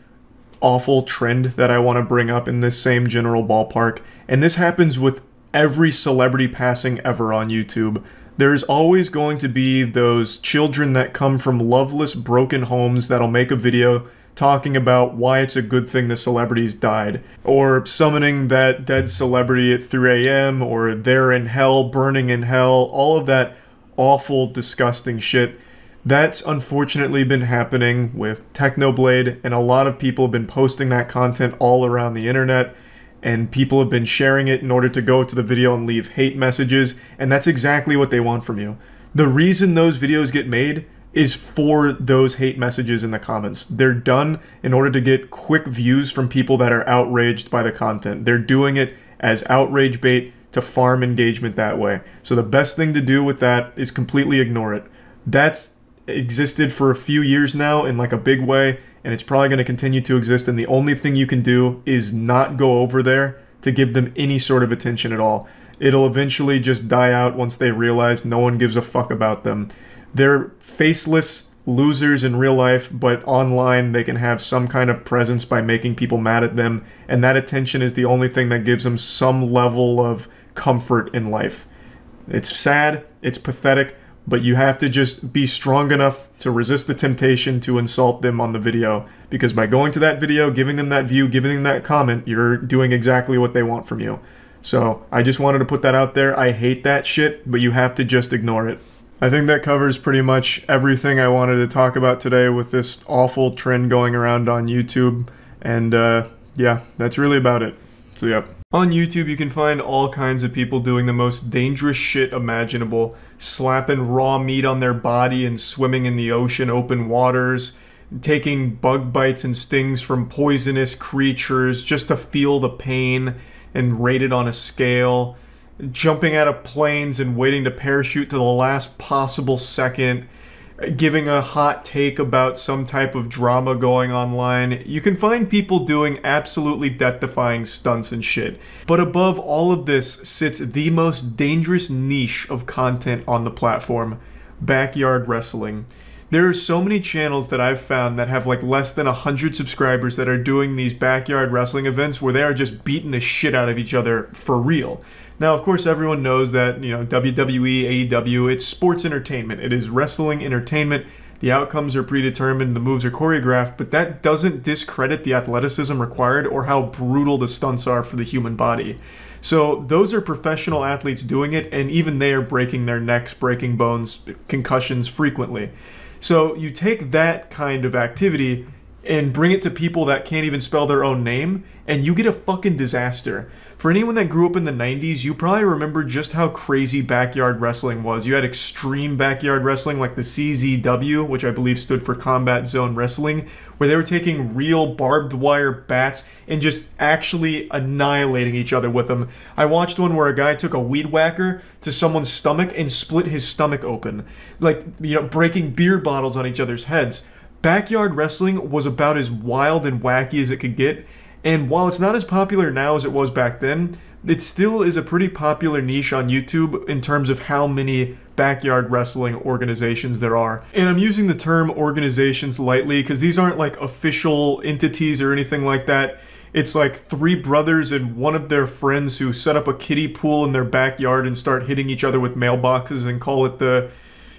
awful trend that I want to bring up in this same general ballpark, and this happens with every celebrity passing ever on YouTube. There's always going to be those children that come from loveless, broken homes that'll make a video talking about why it's a good thing the celebrities died, or summoning that dead celebrity at 3 a.m., or they're in hell, burning in hell, all of that awful, disgusting shit. That's unfortunately been happening with Technoblade, and a lot of people have been posting that content all around the internet, and people have been sharing it in order to go to the video and leave hate messages, and that's exactly what they want from you. The reason those videos get made is for those hate messages in the comments. They're done in order to get quick views from people that are outraged by the content. They're doing it as outrage bait to farm engagement that way. So the best thing to do with that is completely ignore it. That's existed for a few years now in like a big way, and it's probably going to continue to exist, and the only thing you can do is not go over there to give them any sort of attention at all. It'll eventually just die out once they realize no one gives a fuck about them. They're faceless losers in real life, but online they can have some kind of presence by making people mad at them, and that attention is the only thing that gives them some level of comfort in life. It's sad, it's pathetic, but you have to just be strong enough to resist the temptation to insult them on the video, because by going to that video, giving them that view, giving them that comment, you're doing exactly what they want from you. So I just wanted to put that out there. I hate that shit, but you have to just ignore it. I think that covers pretty much everything I wanted to talk about today with this awful trend going around on YouTube, and yeah, that's really about it. So yep. On YouTube, you can find all kinds of people doing the most dangerous shit imaginable, slapping raw meat on their body and swimming in the ocean open waters, taking bug bites and stings from poisonous creatures just to feel the pain and rate it on a scale, jumping out of planes and waiting to parachute to the last possible second, giving a hot take about some type of drama going online. You can find people doing absolutely death-defying stunts and shit. But above all of this sits the most dangerous niche of content on the platform: backyard wrestling. There are so many channels that I've found that have like less than 100 subscribers that are doing these backyard wrestling events where they are just beating the shit out of each other for real. Now, of course, everyone knows that, you know, WWE, AEW, it's sports entertainment. It is wrestling entertainment. The outcomes are predetermined, the moves are choreographed, but that doesn't discredit the athleticism required or how brutal the stunts are for the human body. So those are professional athletes doing it, and even they are breaking their necks, breaking bones, concussions frequently. So you take that kind of activity and bring it to people that can't even spell their own name, and you get a fucking disaster. For anyone that grew up in the 90s, you probably remember just how crazy backyard wrestling was. You had extreme backyard wrestling like the CZW, which I believe stood for Combat Zone Wrestling, where they were taking real barbed wire bats and just actually annihilating each other with them. I watched one where a guy took a weed whacker to someone's stomach and split his stomach open, like, you know, breaking beer bottles on each other's heads. Backyard wrestling was about as wild and wacky as it could get. And while it's not as popular now as it was back then, it still is a pretty popular niche on YouTube in terms of how many backyard wrestling organizations there are. And I'm using the term organizations lightly because these aren't like official entities or anything like that. It's like 3 brothers and one of their friends who set up a kiddie pool in their backyard and start hitting each other with mailboxes and call it the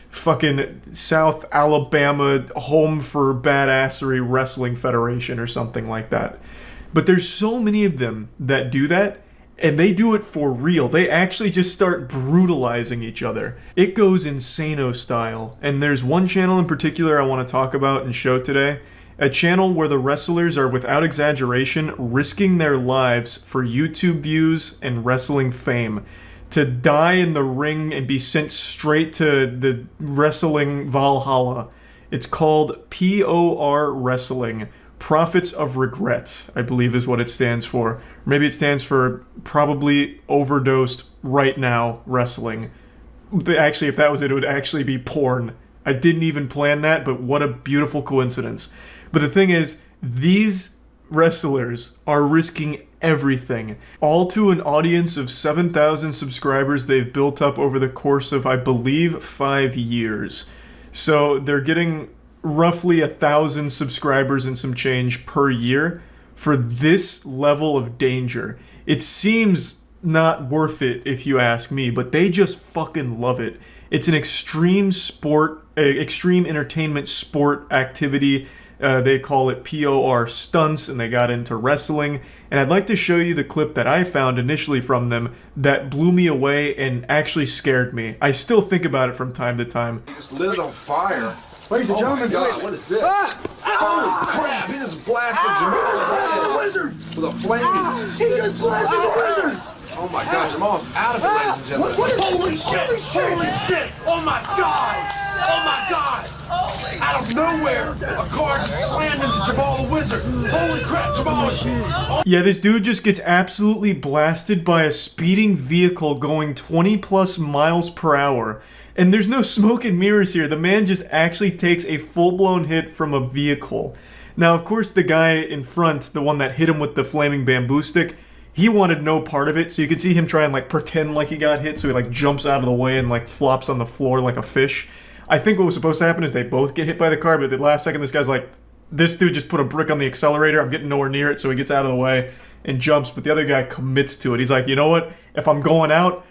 fucking South Alabama Home for Badassery Wrestling Federation or something like that. But there's so many of them that do that, and they do it for real. They actually just start brutalizing each other. It goes insano style. And there's one channel in particular I want to talk about and show today. A channel where the wrestlers are, without exaggeration, risking their lives for YouTube views and wrestling fame. To die in the ring and be sent straight to the wrestling Valhalla. It's called POR Wrestling. Profits of Regret, I believe is what it stands for. Maybe it stands for probably overdosed right now wrestling. Actually, if that was it, it would actually be porn. I didn't even plan that, but what a beautiful coincidence. But the thing is, these wrestlers are risking everything, all to an audience of 7,000 subscribers they've built up over the course of, I believe, 5 years. So they're getting roughly 1,000 subscribers and some change per year for this level of danger. It seems not worth it if you ask me, but they just fucking love it. It's an extreme sport, extreme entertainment sport activity. They call it POR Stunts, and they got into wrestling. And I'd like to show you the clip that I found initially from them that blew me away and actually scared me. I still think about it from time to time. He just lit it on fire. Ladies and gentlemen, Oh my God, what is this? Holy crap, he just blasted Jamal with a flaming... he just blasted the wizard! Oh my gosh, Jamal's out of it, ladies and gentlemen. Holy shit! Holy shit! Oh my God! Oh my God! Out of nowhere, a car just slammed into Jamal the Wizard. Holy crap, Jamal is... Oh. Yeah, this dude just gets absolutely blasted by a speeding vehicle going 20 plus miles per hour. And there's no smoke and mirrors here. The man just actually takes a full-blown hit from a vehicle. Now, of course, the guy in front, the one that hit him with the flaming bamboo stick, he wanted no part of it. So you can see him try and like pretend like he got hit. So he like jumps out of the way and like flops on the floor like a fish. I think what was supposed to happen is they both get hit by the car, but at the last second this guy's like, this dude just put a brick on the accelerator, I'm getting nowhere near it, so he gets out of the way and jumps, but the other guy commits to it. He's like, you know what, if I'm going out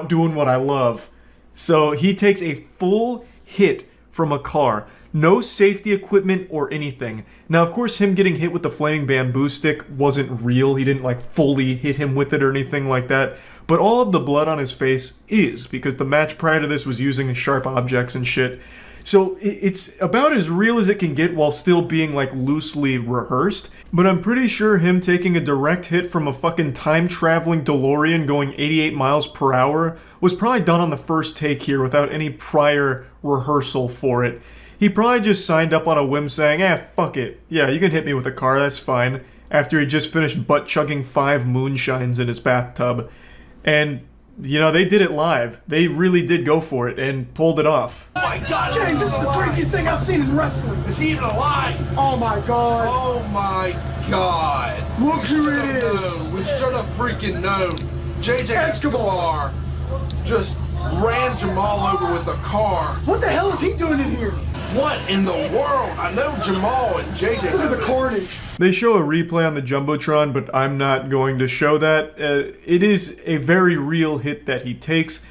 doing what I love. So he takes a full hit from a car. No safety equipment or anything. Now, of course, him getting hit with the flaming bamboo stick wasn't real. He didn't, like, fully hit him with it or anything like that. But all of the blood on his face is, because the match prior to this was using sharp objects and shit. So it's about as real as it can get while still being, like, loosely rehearsed. But I'm pretty sure him taking a direct hit from a fucking time-traveling DeLorean going 88 miles per hour was probably done on the first take here without any prior rehearsal for it. He probably just signed up on a whim saying, fuck it. Yeah, you can hit me with a car, that's fine. After he just finished butt-chugging 5 moonshines in his bathtub. And, you know, they did it live. They really did go for it and pulled it off. Oh my God, James, this is the craziest thing I've seen in wrestling. is he even alive? Oh my God. Oh my God. Look who it is. We should have freaking known. JJ Escobar. Escobar just ran Jamal over with a car. What the hell is he doing in here? What in the world? I know Jamal and JJ. Look at the know carnage. They show a replay on the Jumbotron, but I'm not going to show that. It is a very real hit that he takes.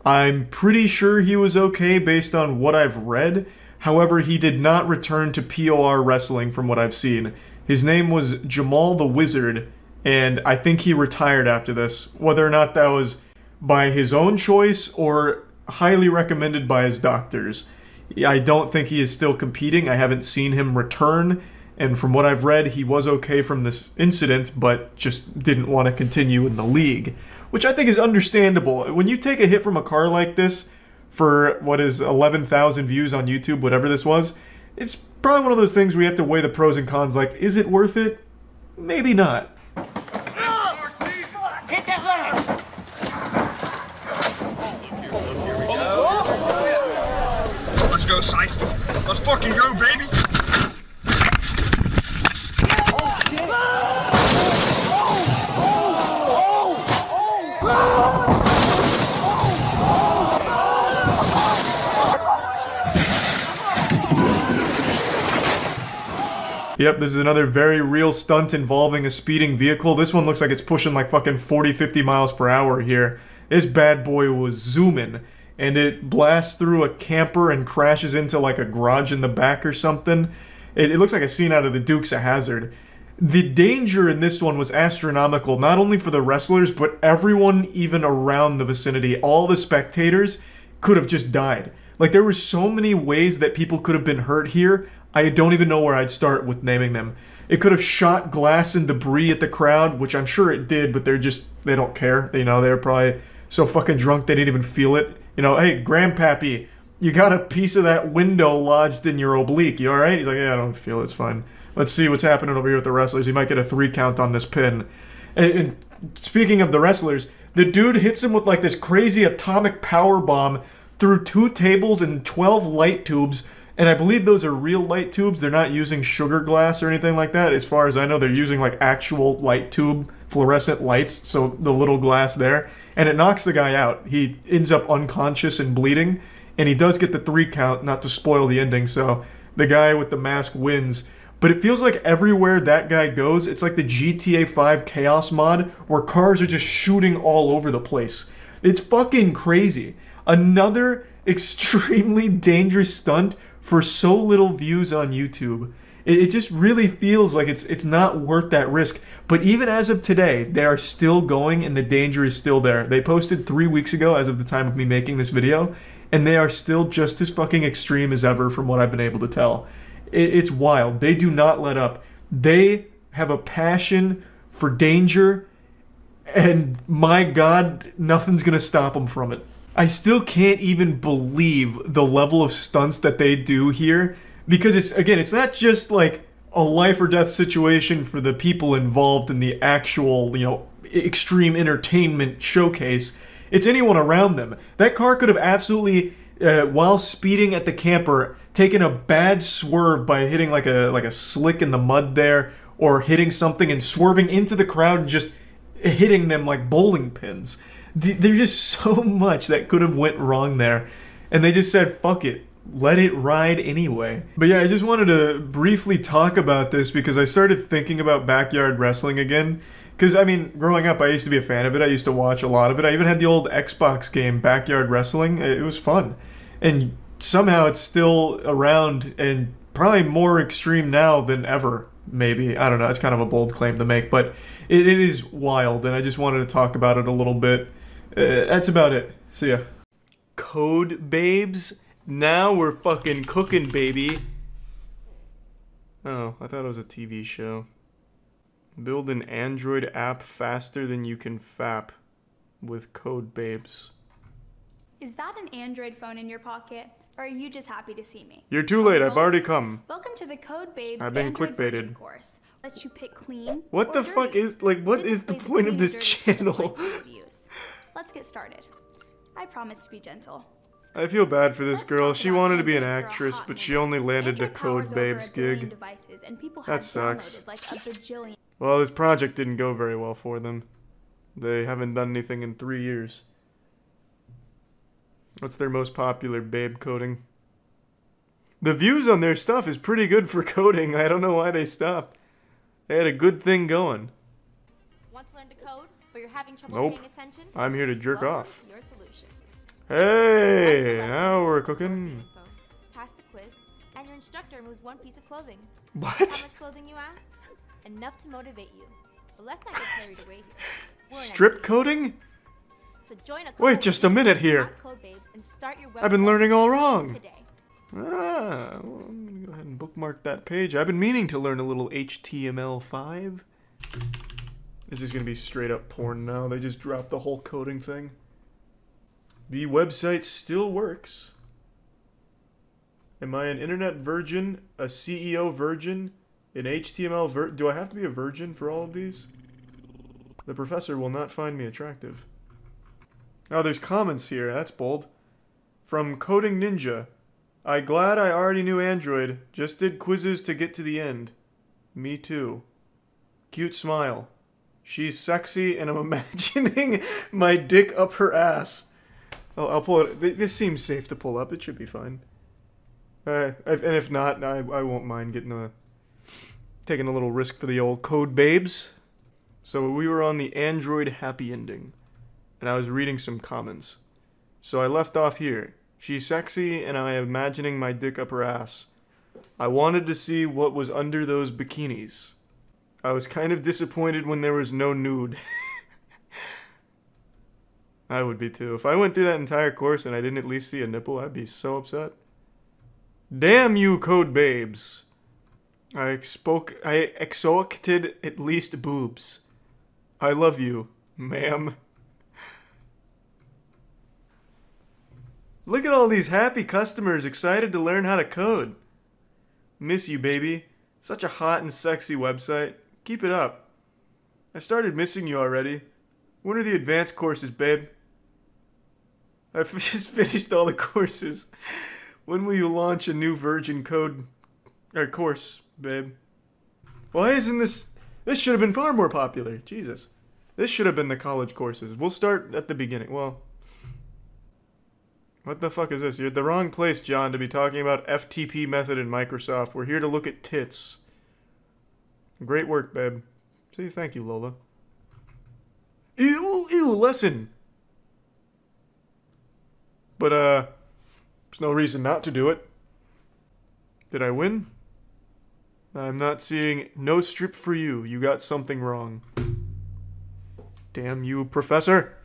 I'm pretty sure he was okay based on what I've read. However, he did not return to POR wrestling from what I've seen. His name was Jamal the Wizard, and I think he retired after this. Whether or not that was by his own choice or highly recommended by his doctors. I don't think he is still competing. I haven't seen him return, and from what I've read, he was okay from this incident, but just didn't want to continue in the league, which I think is understandable. When you take a hit from a car like this for, what is 11,000 views on YouTube, whatever this was, it's probably one of those things where you have to weigh the pros and cons, like, is it worth it? Maybe not. Hit that letter. Let's go, Seisky. Let's fucking go, baby. Oh, shit. Yep, this is another very real stunt involving a speeding vehicle. This one looks like it's pushing like fucking 40, 50 miles per hour here. This bad boy was zooming. and it blasts through a camper and crashes into like a garage in the back or something. It looks like a scene out of the Dukes of Hazzard. The danger in this one was astronomical, not only for the wrestlers, but everyone even around the vicinity. All the spectators could have just died. Like, there were so many ways that people could have been hurt here, I don't even know where I'd start with naming them. It could have shot glass and debris at the crowd, which I'm sure it did, but they don't care. You know, they're probably so fucking drunk they didn't even feel it. You know, hey, Grandpappy, you got a piece of that window lodged in your oblique. You alright? He's like, yeah, I don't feel it. It's fine. Let's see what's happening over here with the wrestlers. He might get a 3 count on this pin. And speaking of the wrestlers, the dude hits him with like this crazy atomic power bomb through 2 tables and 12 light tubes. And I believe those are real light tubes. They're not using sugar glass or anything like that. As far as I know, they're using like actual light tube fluorescent lights. So the little glass there. And it knocks the guy out. He ends up unconscious and bleeding. And he does get the 3 count, not to spoil the ending. So the guy with the mask wins. But it feels like everywhere that guy goes, it's like the GTA 5 Chaos mod, where cars are just shooting all over the place. It's fucking crazy. Another extremely dangerous stunt for so little views on YouTube. It just really feels like it's not worth that risk. But even as of today, they are still going and the danger is still there. They posted 3 weeks ago as of the time of me making this video, and they are still just as fucking extreme as ever from what I've been able to tell. It's wild. They do not let up. They have a passion for danger, and my God, nothing's gonna stop them from it. I still can't even believe the level of stunts that they do here, because it's not just like a life or death situation for the people involved in the actual, you know, extreme entertainment showcase. It's anyone around them. That car could have absolutely, while speeding at the camper, taken a bad swerve by hitting like a slick in the mud there, or hitting something and swerving into the crowd and just hitting them like bowling pins. There's just so much that could have went wrong there, and they just said, fuck it, let it ride anyway. But yeah, I just wanted to briefly talk about this because I started thinking about backyard wrestling again. Because, I mean, growing up, I used to be a fan of it. I used to watch a lot of it. I even had the old Xbox game, Backyard Wrestling. It was fun. And somehow it's still around and probably more extreme now than ever, maybe. I don't know. It's kind of a bold claim to make, but it is wild, and I just wanted to talk about it a little bit. That's about it. See ya. Code babes. Now we're fucking cooking, baby. Oh, I thought it was a TV show. Build an Android app faster than you can fap with Code Babes. Is that an Android phone in your pocket, or are you just happy to see me? You're too late, I've already come. Welcome to the Code Babes I've been Android clickbaited. Course. Let you pick clean. What the fuck is, like, what is the point of this channel? Let's get started. I promise to be gentle. I feel bad for this girl. She wanted to be an actress, but she only landed a Code Babes gig. That sucks. Well, this project didn't go very well for them. They haven't done anything in 3 years. What's their most popular babe coding? The views on their stuff is pretty good for coding. I don't know why they stopped. They had a good thing going. Want to learn to code, but you're having trouble Nope. paying attention? I'm here to jerk off. Your solution. Hey, now we're cooking. Pass the quiz, and your instructor removes 1 piece of clothing. What? How much clothing, you ask? Enough to motivate you. But let's not get carried away here. Strip coding? So join a Wait just a minute here. and start your I've been learning all wrong. Today. Ah, well, I'm gonna go ahead and bookmark that page. I've been meaning to learn a little HTML5. This is gonna be straight up porn now. They just dropped the whole coding thing. The website still works. Am I an internet virgin? A CEO virgin? An HTML virgin? Do I have to be a virgin for all of these? The professor will not find me attractive. Oh, there's comments here. That's bold. From Coding Ninja. I glad I already knew Android. Just did quizzes to get to the end. Me too. Cute smile. She's sexy and I'm imagining my dick up her ass. I'll pull it. This seems safe to pull up. It should be fine. And if not, I won't mind taking a little risk for the old Code Babes. So we were on the Android happy ending, and I was reading some comments. So I left off here. She's sexy and I am imagining my dick up her ass. I wanted to see what was under those bikinis. I was kind of disappointed when there was no nude. I would be too. If I went through that entire course and I didn't at least see a nipple, I'd be so upset. Damn you, code babes. I exocated at least boobs. I love you, ma'am. Look at all these happy customers excited to learn how to code. Miss you, baby. Such a hot and sexy website. Keep it up. I started missing you already. When are the advanced courses, babe? I've just finished all the courses. When will you launch a new virgin code course, babe? Why isn't this... This should have been far more popular. Jesus. This should have been the college courses. We'll start at the beginning. Well... What the fuck is this? You're at the wrong place, John, to be talking about FTP method in Microsoft. We're here to look at tits. Great work, babe. See, thank you, Lola. Ew, lesson! But, there's no reason not to do it. Did I win? I'm not seeing no strip for you. You got something wrong. Damn you, professor.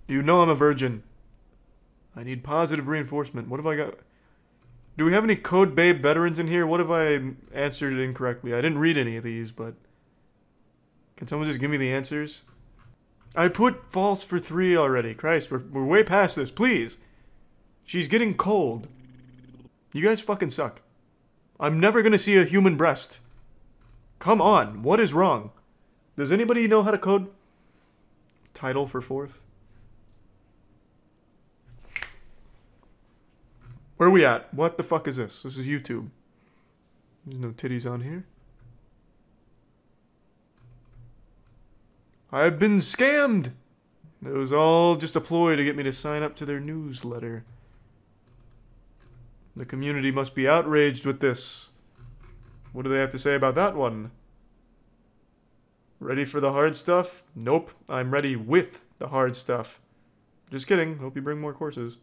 You know I'm a virgin. I need positive reinforcement. What have I got? Do we have any Code Babe veterans in here? What if I answered it incorrectly? I didn't read any of these, but... Can someone just give me the answers? I put false for 3 already. Christ, we're way past this. Please. She's getting cold. You guys fucking suck. I'm never gonna see a human breast. Come on. What is wrong? Does anybody know how to code? Title for 4th. Where are we at? What the fuck is this? This is YouTube. There's no titties on here. I've been scammed! It was all just a ploy to get me to sign up to their newsletter. The community must be outraged with this. What do they have to say about that one? Ready for the hard stuff? Nope, I'm ready with the hard stuff. Just kidding, hope you bring more courses.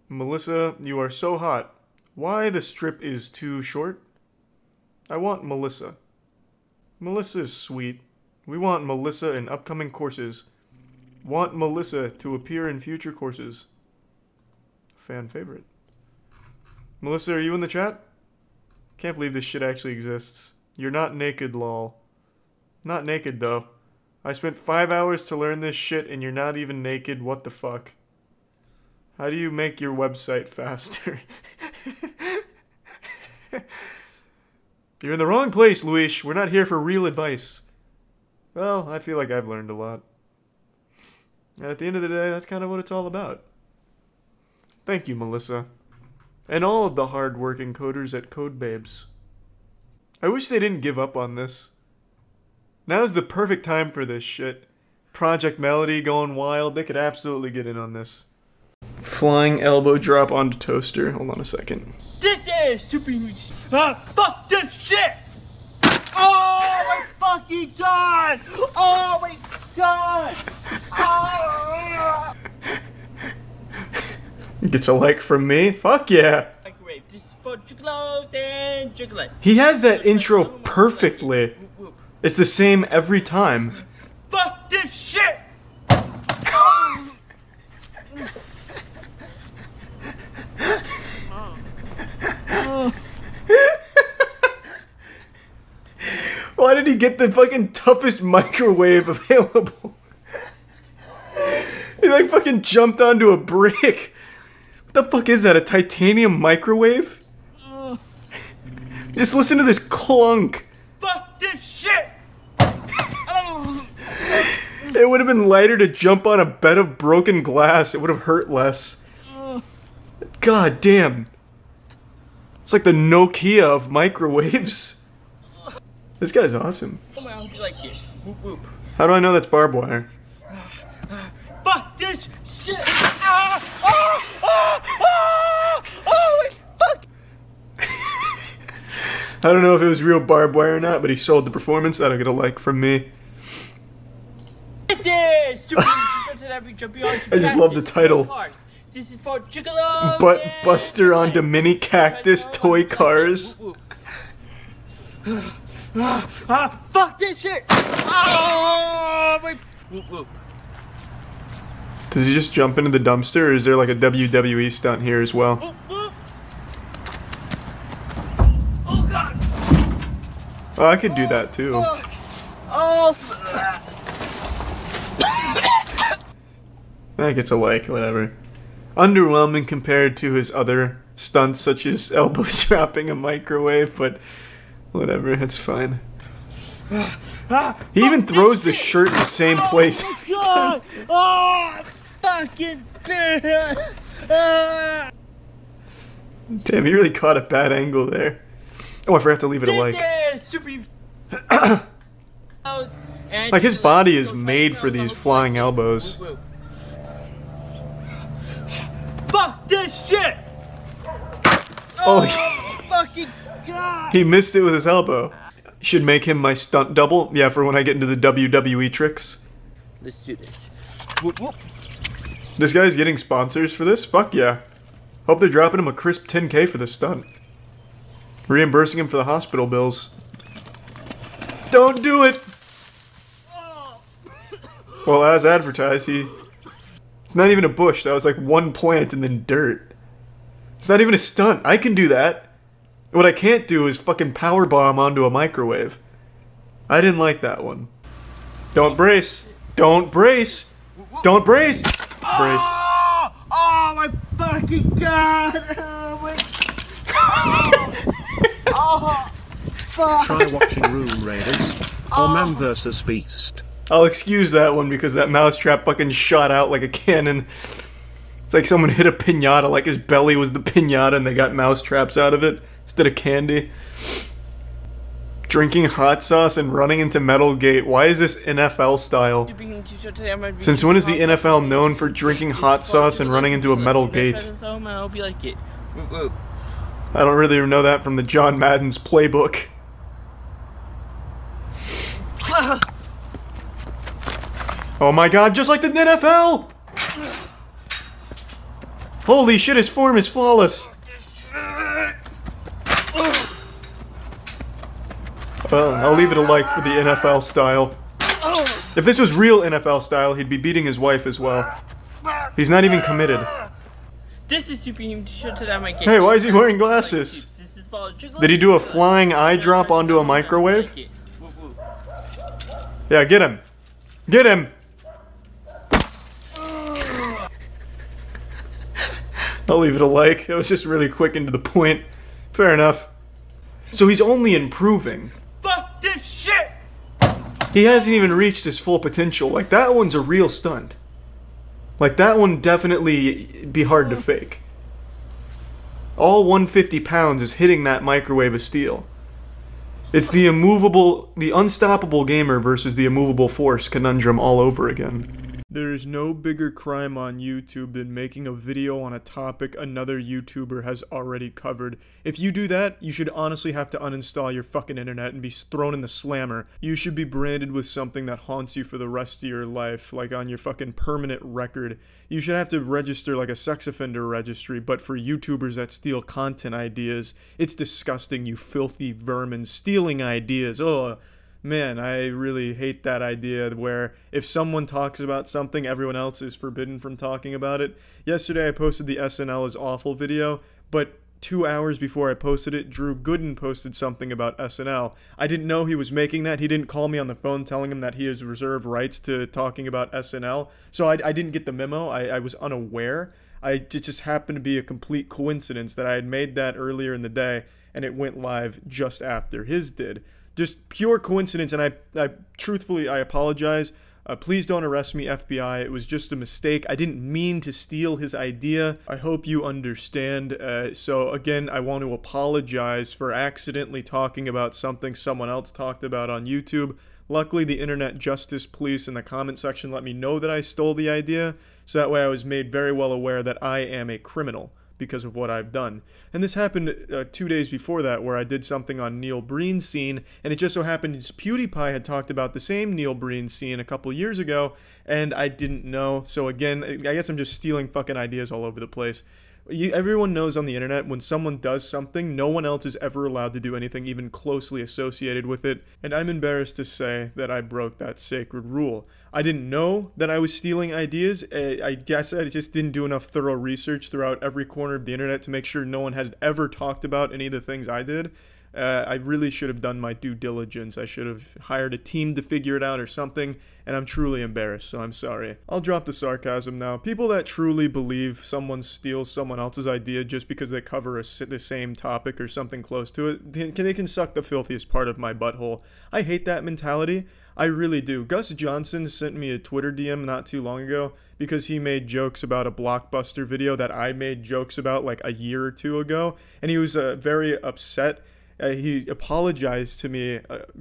Melissa, you are so hot. Why the strip is too short? I want Melissa. Melissa is sweet. We want Melissa in upcoming courses. Want Melissa to appear in future courses. Fan favorite. Melissa, are you in the chat? Can't believe this shit actually exists. You're not naked, lol. Not naked, though. I spent 5 hours to learn this shit and you're not even naked. What the fuck? How do you make your website faster? You're in the wrong place, Luis. We're not here for real advice. Well, I feel like I've learned a lot. And at the end of the day, that's kind of what it's all about. Thank you, Melissa. And all of the hard-working coders at Code Babes. I wish they didn't give up on this. Now's the perfect time for this shit. Project Melody going wild. They could absolutely get in on this. Flying elbow drop onto toaster. Hold on a second. This is super fuck this shit! Oh my fucking god! Oh my god! Oh. Gets a like from me? Fuck yeah! Microwave. This is for chocolates and chocolates. He has that intro perfectly. It's the same every time. Fuck this shit! Why did he get the fucking toughest microwave available? He like fucking jumped onto a brick. What the fuck is that? A titanium microwave? Just listen to this clunk. Fuck this shit! It would have been lighter to jump on a bed of broken glass. It would have hurt less. God damn. It's like the Nokia of microwaves. This guy's awesome. How do I know that's barbed wire? Fuck this shit! Oh, fuck! I don't know if it was real barbed wire or not, but he sold the performance. That'll get a like from me. This is super I'll be jumping onto I just love the cactus title. cars. This is for Gigolo. Butt and buster onto Penguinz. mini cactus toy cars. Fuck this shit! Oh, my... Whoop, whoop. Does he just jump into the dumpster, or is there like a WWE stunt here as well? Whoop, whoop. Oh god! Oh, I could do that too. Oh! I guess a like, whatever. Underwhelming compared to his other stunts, such as elbow strapping a microwave, but whatever, it's fine. He even throws the shirt in the same place. Oh, god. Oh, fucking Damn, he really caught a bad angle there. Oh, I forgot to leave it a like. Like, his body is made for these flying elbows. Fuck this shit! Oh, Fucking god! he missed it with his elbow. Should make him my stunt double. Yeah, for when I get into the WWE tricks. Let's do this. Whoop, whoop. This guy's getting sponsors for this? Fuck yeah. Hope they're dropping him a crisp 10K for this stunt. Reimbursing him for the hospital bills. Don't do it! Well, as advertised, it's not even a bush. That was like one plant and then dirt. It's not even a stunt. I can do that. What I can't do is fucking powerbomb onto a microwave. I didn't like that one. Don't brace. Don't brace. Don't brace. Braced. Oh my fucking god! Oh my... Oh, fuck! Try watching Room Raiders or Man vs. Beast. I'll excuse that one because that mousetrap fucking shot out like a cannon. It's like someone hit a piñata, like his belly was the piñata and they got mousetraps out of it instead of candy. Drinking hot sauce and running into metal gate. Why is this NFL style? Since when is the NFL known for drinking hot sauce and running into a metal gate? I don't really know that from the John Madden's playbook. Oh my god, just like the NFL! Holy shit, his form is flawless. I'll leave it a like for the NFL style. If this was real NFL style, he'd be beating his wife as well. He's not even committed. This is superhuman shit that I might get. Hey, why is he wearing glasses? Did he do a flying eye drop onto a microwave? Yeah, get him. Get him! I'll leave it a like. It was just really quick and to the point. Fair enough. So he's only improving. Fuck this shit! He hasn't even reached his full potential. Like, that one's a real stunt. Like, that one definitely be hard to fake. All 150 pounds is hitting that microwave of steel. It's the unstoppable gamer versus the immovable force conundrum all over again. There is no bigger crime on YouTube than making a video on a topic another YouTuber has already covered. If you do that, you should honestly have to uninstall your fucking internet and be thrown in the slammer. You should be branded with something that haunts you for the rest of your life, like on your fucking permanent record. You should have to register like a sex offender registry, but for YouTubers that steal content ideas. It's disgusting, you filthy vermin, stealing ideas. Oh, man, I really hate that idea where if someone talks about something, everyone else is forbidden from talking about it. Yesterday I posted the SNL is awful video, but 2 hours before I posted it, Drew Gooden posted something about SNL. I didn't know he was making that. He didn't call me on the phone telling him that he has reserved rights to talking about SNL. So I didn't get the memo. I was unaware. It just happened to be a complete coincidence that I had made that earlier in the day, and it went live just after his did. Just pure coincidence, and I truthfully, I apologize. Please don't arrest me, FBI. It was just a mistake. I didn't mean to steal his idea. I hope you understand. So again, I want to apologize for accidentally talking about something someone else talked about on YouTube. Luckily, the Internet Justice Police in the comment section let me know that I stole the idea, so that way I was made very well aware that I am a criminal. because of what I've done. And this happened 2 days before that, where I did something on Neil Breen's scene, and it just so happened PewDiePie had talked about the same Neil Breen scene a couple years ago, and I didn't know. So again, I guess I'm just stealing fucking ideas all over the place. Everyone knows on the internet, when someone does something, no one else is ever allowed to do anything even closely associated with it, and I'm embarrassed to say that I broke that sacred rule. I didn't know that I was stealing ideas. I guess I just didn't do enough thorough research throughout every corner of the internet to make sure no one had ever talked about any of the things I did. I really should have done my due diligence. I should have hired a team to figure it out or something, and I'm truly embarrassed, so I'm sorry. I'll drop the sarcasm now. People that truly believe someone steals someone else's idea just because they cover the same topic or something close to it, they can suck the filthiest part of my butthole. I hate that mentality. I really do. Gus Johnson sent me a Twitter DM not too long ago because he made jokes about a Blockbuster video that I made jokes about like a year or two ago, and he was very upset. He apologized to me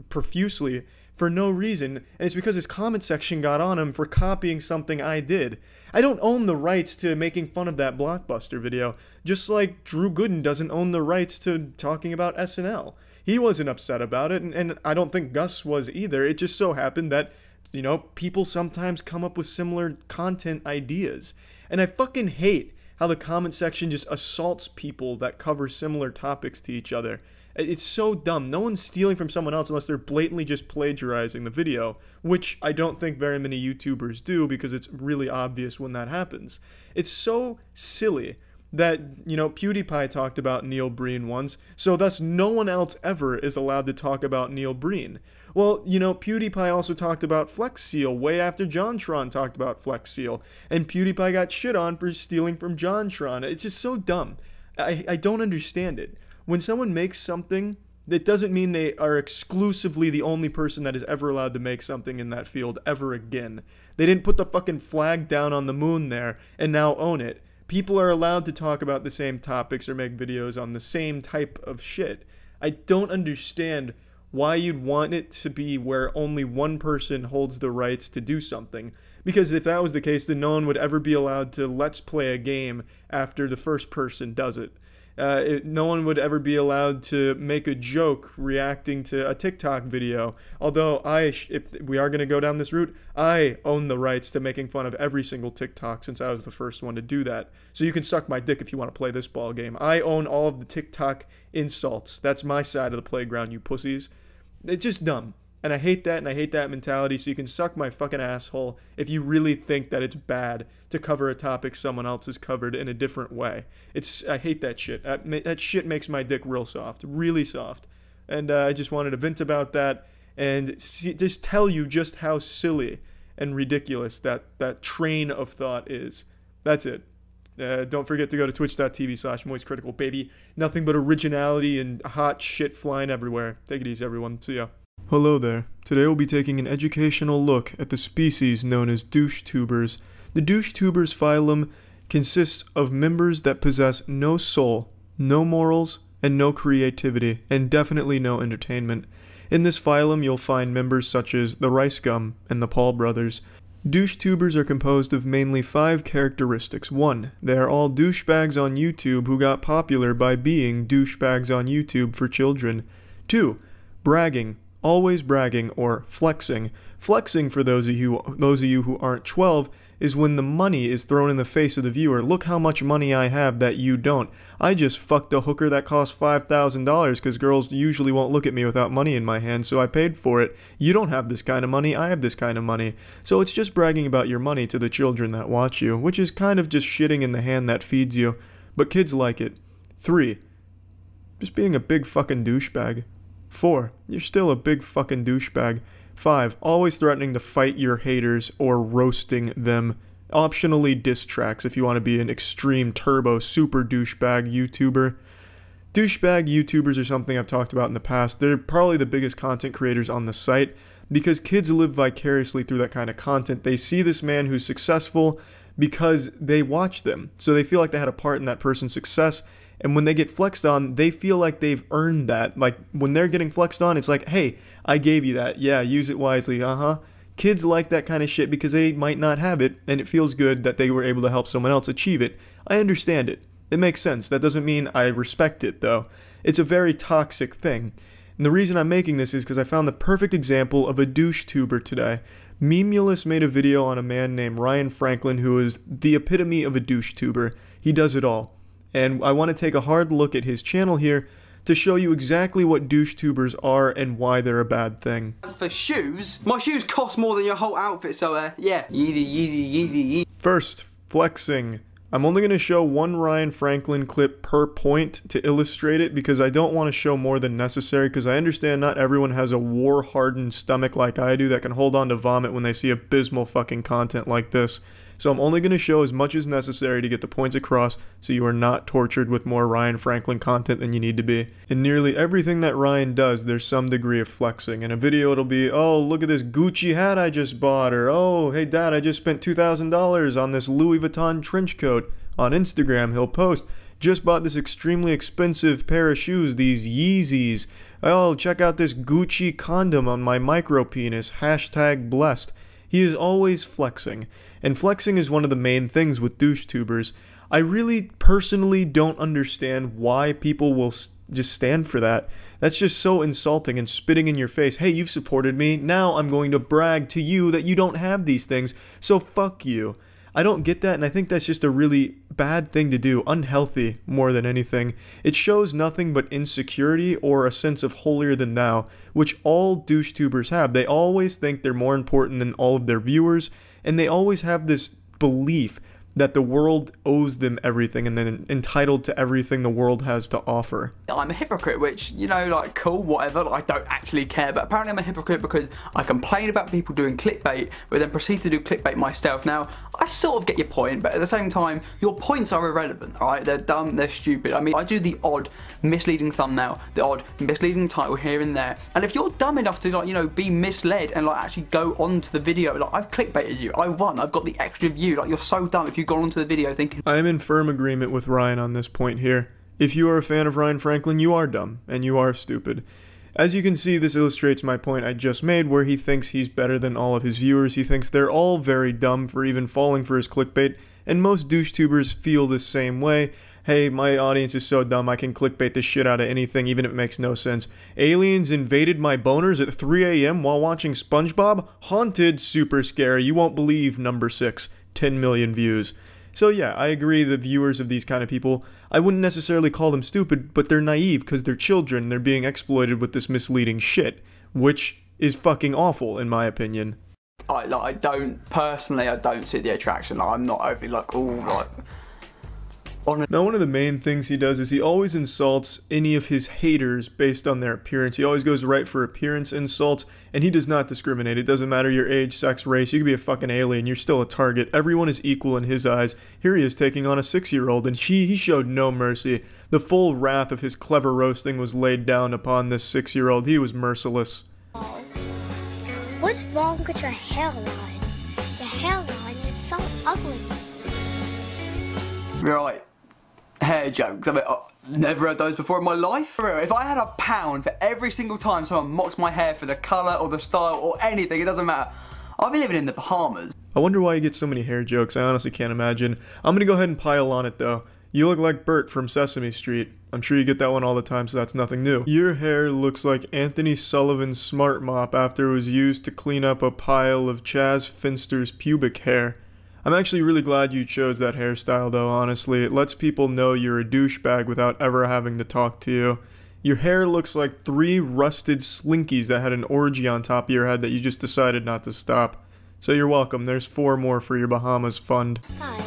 profusely for no reason, and it's because his comment section got on him for copying something I did. I don't own the rights to making fun of that Blockbuster video, just like Drew Gooden doesn't own the rights to talking about SNL. He wasn't upset about it, and I don't think Gus was either. It just so happened that, you know, people sometimes come up with similar content ideas, and I fucking hate how the comment section just assaults people that cover similar topics to each other. It's so dumb. No one's stealing from someone else unless they're blatantly just plagiarizing the video, which I don't think very many YouTubers do because it's really obvious when that happens. It's so silly that, you know, PewDiePie talked about Neil Breen once, so thus no one else ever is allowed to talk about Neil Breen. Well, you know, PewDiePie also talked about Flex Seal way after JonTron talked about Flex Seal, and PewDiePie got shit on for stealing from JonTron. It's just so dumb. I don't understand it. When someone makes something, that doesn't mean they are exclusively the only person that is ever allowed to make something in that field ever again. They didn't put the fucking flag down on the moon there and now own it. People are allowed to talk about the same topics or make videos on the same type of shit. I don't understand why you'd want it to be where only one person holds the rights to do something. Because if that was the case, then no one would ever be allowed to let's play a game after the first person does it. No one would ever be allowed to make a joke reacting to a TikTok video. Although if we are going to go down this route, I own the rights to making fun of every single TikTok since I was the first one to do that. So you can suck my dick if you want to play this ball game. I own all of the TikTok insults. That's my side of the playground, you pussies. It's just dumb. And I hate that, and I hate that mentality, so you can suck my fucking asshole if you really think that it's bad to cover a topic someone else has covered in a different way. I hate that shit. That shit makes my dick real soft, really soft. And I just wanted to vent about that and just tell you just how silly and ridiculous that train of thought is. That's it. Don't forget to go to twitch.tv/moistcritical, baby. Nothing but originality and hot shit flying everywhere. Take it easy, everyone. See ya. Hello there. Today we'll be taking an educational look at the species known as DoucheTubers. The DoucheTubers phylum consists of members that possess no soul, no morals, and no creativity, and definitely no entertainment. In this phylum you'll find members such as the Rice Gum and the Paul brothers. DoucheTubers are composed of mainly 5 characteristics. 1. They are all douchebags on YouTube who got popular by being douchebags on YouTube for children. 2. Bragging. Always bragging, or flexing. Flexing, for those of you who aren't 12, is when the money is thrown in the face of the viewer. Look how much money I have that you don't. I just fucked a hooker that cost $5,000 because girls usually won't look at me without money in my hand, so I paid for it. You don't have this kind of money, I have this kind of money. So it's just bragging about your money to the children that watch you, which is kind of just shitting in the hand that feeds you. But kids like it. 3. Just being a big fucking douchebag. 4. You're still a big fucking douchebag. 5. Always threatening to fight your haters or roasting them. Optionally diss tracks if you want to be an extreme turbo super douchebag YouTuber. Douchebag YouTubers are something I've talked about in the past. They're probably the biggest content creators on the site because kids live vicariously through that kind of content. They see this man who's successful because they watch them. So they feel like they had a part in that person's success. And when they get flexed on, they feel like they've earned that. Like, when they're getting flexed on, it's like, hey, I gave you that. Yeah, use it wisely. Kids like that kind of shit because they might not have it, and it feels good that they were able to help someone else achieve it. I understand it. It makes sense. That doesn't mean I respect it, though. It's a very toxic thing. And the reason I'm making this is because I found the perfect example of a DoucheTuber today. Memulous made a video on a man named Ryan Franklin, who is the epitome of a DoucheTuber. He does it all. And I want to take a hard look at his channel here to show you exactly what DoucheTubers are and why they're a bad thing. As for shoes, my shoes cost more than your whole outfit, so yeah, easy. First, flexing. I'm only going to show one Ryan Franklin clip per point to illustrate it because I don't want to show more than necessary, because I understand not everyone has a war-hardened stomach like I do that can hold on to vomit when they see abysmal fucking content like this. So I'm only going to show as much as necessary to get the points across so you are not tortured with more Ryan Franklin content than you need to be. In nearly everything that Ryan does, there's some degree of flexing. In a video it'll be, oh, look at this Gucci hat I just bought, or oh, hey dad, I just spent $2,000 on this Louis Vuitton trench coat. On Instagram he'll post, just bought this extremely expensive pair of shoes, these Yeezys. Oh, check out this Gucci condom on my micro penis, hashtag blessed. He is always flexing. And flexing is one of the main things with DoucheTubers. I really personally don't understand why people will just stand for that. That's just so insulting and spitting in your face. Hey, you've supported me, now I'm going to brag to you that you don't have these things, so fuck you. I don't get that, and I think that's just a really bad thing to do, unhealthy more than anything. It shows nothing but insecurity or a sense of holier than thou, which all DoucheTubers have. They always think they're more important than all of their viewers, and they always have this belief that the world owes them everything and they're entitled to everything the world has to offer. I'm a hypocrite, which, you know, like, cool, whatever, like, I don't actually care, but apparently I'm a hypocrite because I complain about people doing clickbait, but then proceed to do clickbait myself. Now, I sort of get your point, but at the same time, your points are irrelevant, alright? They're dumb, they're stupid. I mean, I do the odd misleading thumbnail, the odd misleading title here and there, and if you're dumb enough to, like, you know, be misled and, like, actually go onto the video, like, I've clickbaited you, I won, I've got the extra view, like, you're so dumb if you go onto the video thinking... I am in firm agreement with Ryan on this point here. If you are a fan of Ryan Franklin, you are dumb, and you are stupid. As you can see, this illustrates my point I just made, where he thinks he's better than all of his viewers. He thinks they're all very dumb for even falling for his clickbait, and most DoucheTubers feel the same way. Hey, my audience is so dumb, I can clickbait the shit out of anything, even if it makes no sense. Aliens invaded my boners at 3 AM while watching SpongeBob? Haunted, super scary, you won't believe number 6, 10 million views. So yeah, I agree the viewers of these kind of people, I wouldn't necessarily call them stupid, but they're naive because they're children, they're being exploited with this misleading shit, which is fucking awful in my opinion. I don't see the attraction, like, I'm not overly like, ooh, like... Now, one of the main things he does is he always insults any of his haters based on their appearance. He always goes right for appearance insults, and he does not discriminate. It doesn't matter your age, sex, race. You could be a fucking alien. You're still a target. Everyone is equal in his eyes. Here he is taking on a 6-year-old, and he showed no mercy. The full wrath of his clever roasting was laid down upon this 6-year-old. He was merciless. What's wrong with your hairline? Your hairline is so ugly. Right. Hair jokes. I mean, I've never heard those before in my life. For real, if I had £1 for every single time someone mocks my hair for the colour or the style or anything, it doesn't matter. I'll be living in the Bahamas. I wonder why you get so many hair jokes. I honestly can't imagine. I'm gonna go ahead and pile on it though. You look like Bert from Sesame Street. I'm sure you get that one all the time, so that's nothing new. Your hair looks like Anthony Sullivan's Smart Mop after it was used to clean up a pile of Chaz Finster's pubic hair. I'm actually really glad you chose that hairstyle though, honestly. It lets people know you're a douchebag without ever having to talk to you. Your hair looks like 3 rusted slinkies that had an orgy on top of your head that you just decided not to stop. So you're welcome, there's 4 more for your Bahamas fund. Guys,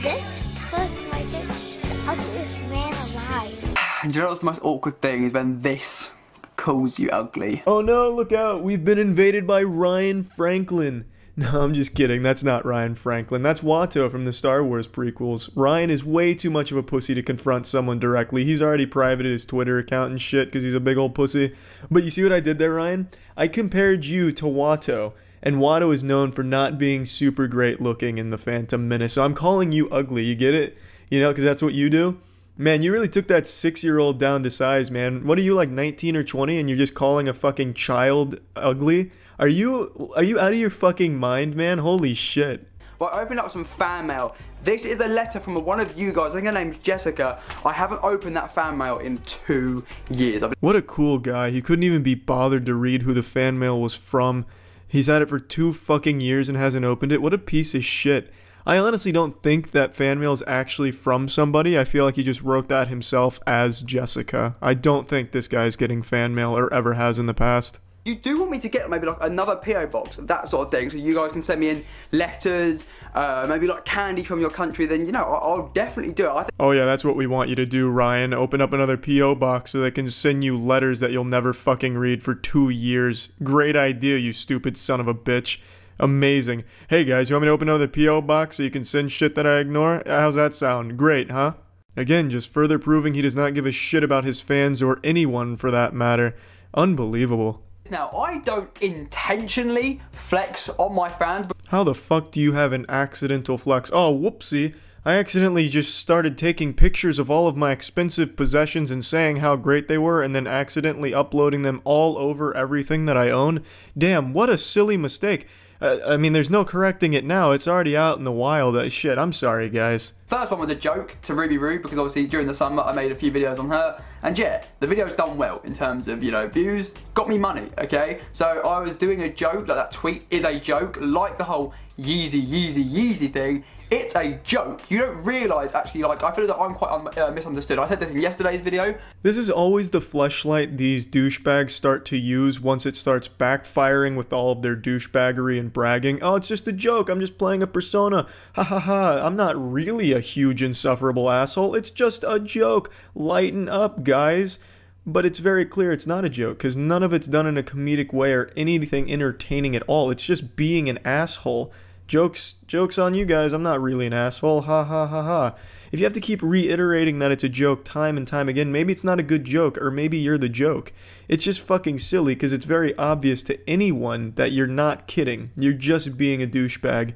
this person right here is the ugliest man alive. And you know what's the most awkward thing is when this calls you ugly. Oh no, look out, we've been invaded by Ryan Franklin. No, I'm just kidding. That's not Ryan Franklin. That's Watto from the Star Wars prequels. Ryan is way too much of a pussy to confront someone directly. He's already privated his Twitter account and shit because he's a big old pussy. But you see what I did there, Ryan? I compared you to Watto, and Watto is known for not being super great looking in The Phantom Menace. So I'm calling you ugly. You get it? You know, because that's what you do. Man, you really took that 6-year-old down to size, man. What are you, like 19 or 20, and you're just calling a fucking child ugly? Are you out of your fucking mind, man? Holy shit. Well, I opened up some fan mail. This is a letter from one of you guys. I think her name's Jessica. I haven't opened that fan mail in 2 years. What a cool guy. He couldn't even be bothered to read who the fan mail was from. He's had it for 2 fucking years and hasn't opened it. What a piece of shit. I honestly don't think that fan mail is actually from somebody. I feel like he just wrote that himself as Jessica. I don't think this guy's getting fan mail or ever has in the past. You do want me to get maybe like another PO box, that sort of thing, so you guys can send me in letters, maybe like candy from your country, then, you know, I'll definitely do it. Oh yeah, that's what we want you to do, Ryan. Open up another PO box so they can send you letters that you'll never fucking read for 2 years. Great idea, you stupid son of a bitch. Amazing. Hey guys, you want me to open another PO box so you can send shit that I ignore? How's that sound? Great, huh? Again, just further proving he does not give a shit about his fans or anyone for that matter. Unbelievable. Now, I don't intentionally flex on my fans, but how the fuck do you have an accidental flex? Oh, whoopsie. I accidentally just started taking pictures of all of my expensive possessions and saying how great they were and then accidentally uploading them all over everything that I own. Damn, what a silly mistake. I mean, there's no correcting it now. It's already out in the wild. Shit, I'm sorry, guys. First one was a joke to Ruby Roo, because obviously during the summer I made a few videos on her. And yeah, the video's done well in terms of, you know, views. Got me money, okay? So I was doing a joke, like that tweet is a joke, like the whole Yeezy thing. It's a joke. You don't realise, actually, like, I feel that I'm quite misunderstood. I said this in yesterday's video. This is always the fleshlight these douchebags start to use once it starts backfiring with all of their douchebaggery and bragging. Oh, it's just a joke. I'm just playing a persona. Ha ha ha. I'm not really a huge insufferable asshole. It's just a joke. Lighten up, guys. But it's very clear it's not a joke, because none of it's done in a comedic way or anything entertaining at all. It's just being an asshole. Joke's on you guys, I'm not really an asshole, ha ha ha ha. If you have to keep reiterating that it's a joke time and time again, maybe it's not a good joke, or maybe you're the joke. It's just fucking silly, because it's very obvious to anyone that you're not kidding. You're just being a douchebag.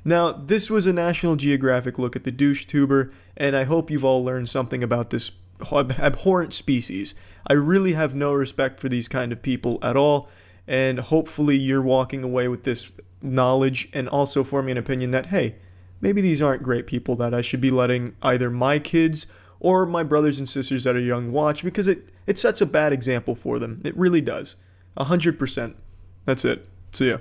Now, this was a National Geographic look at the DoucheTuber, and I hope you've all learned something about this abhorrent species. I really have no respect for these kind of people at all, and hopefully you're walking away with this knowledge and also forming an opinion that, hey, maybe these aren't great people that I should be letting either my kids or my brothers and sisters that are young watch, because it sets a bad example for them. It really does. 100%. That's it. See ya.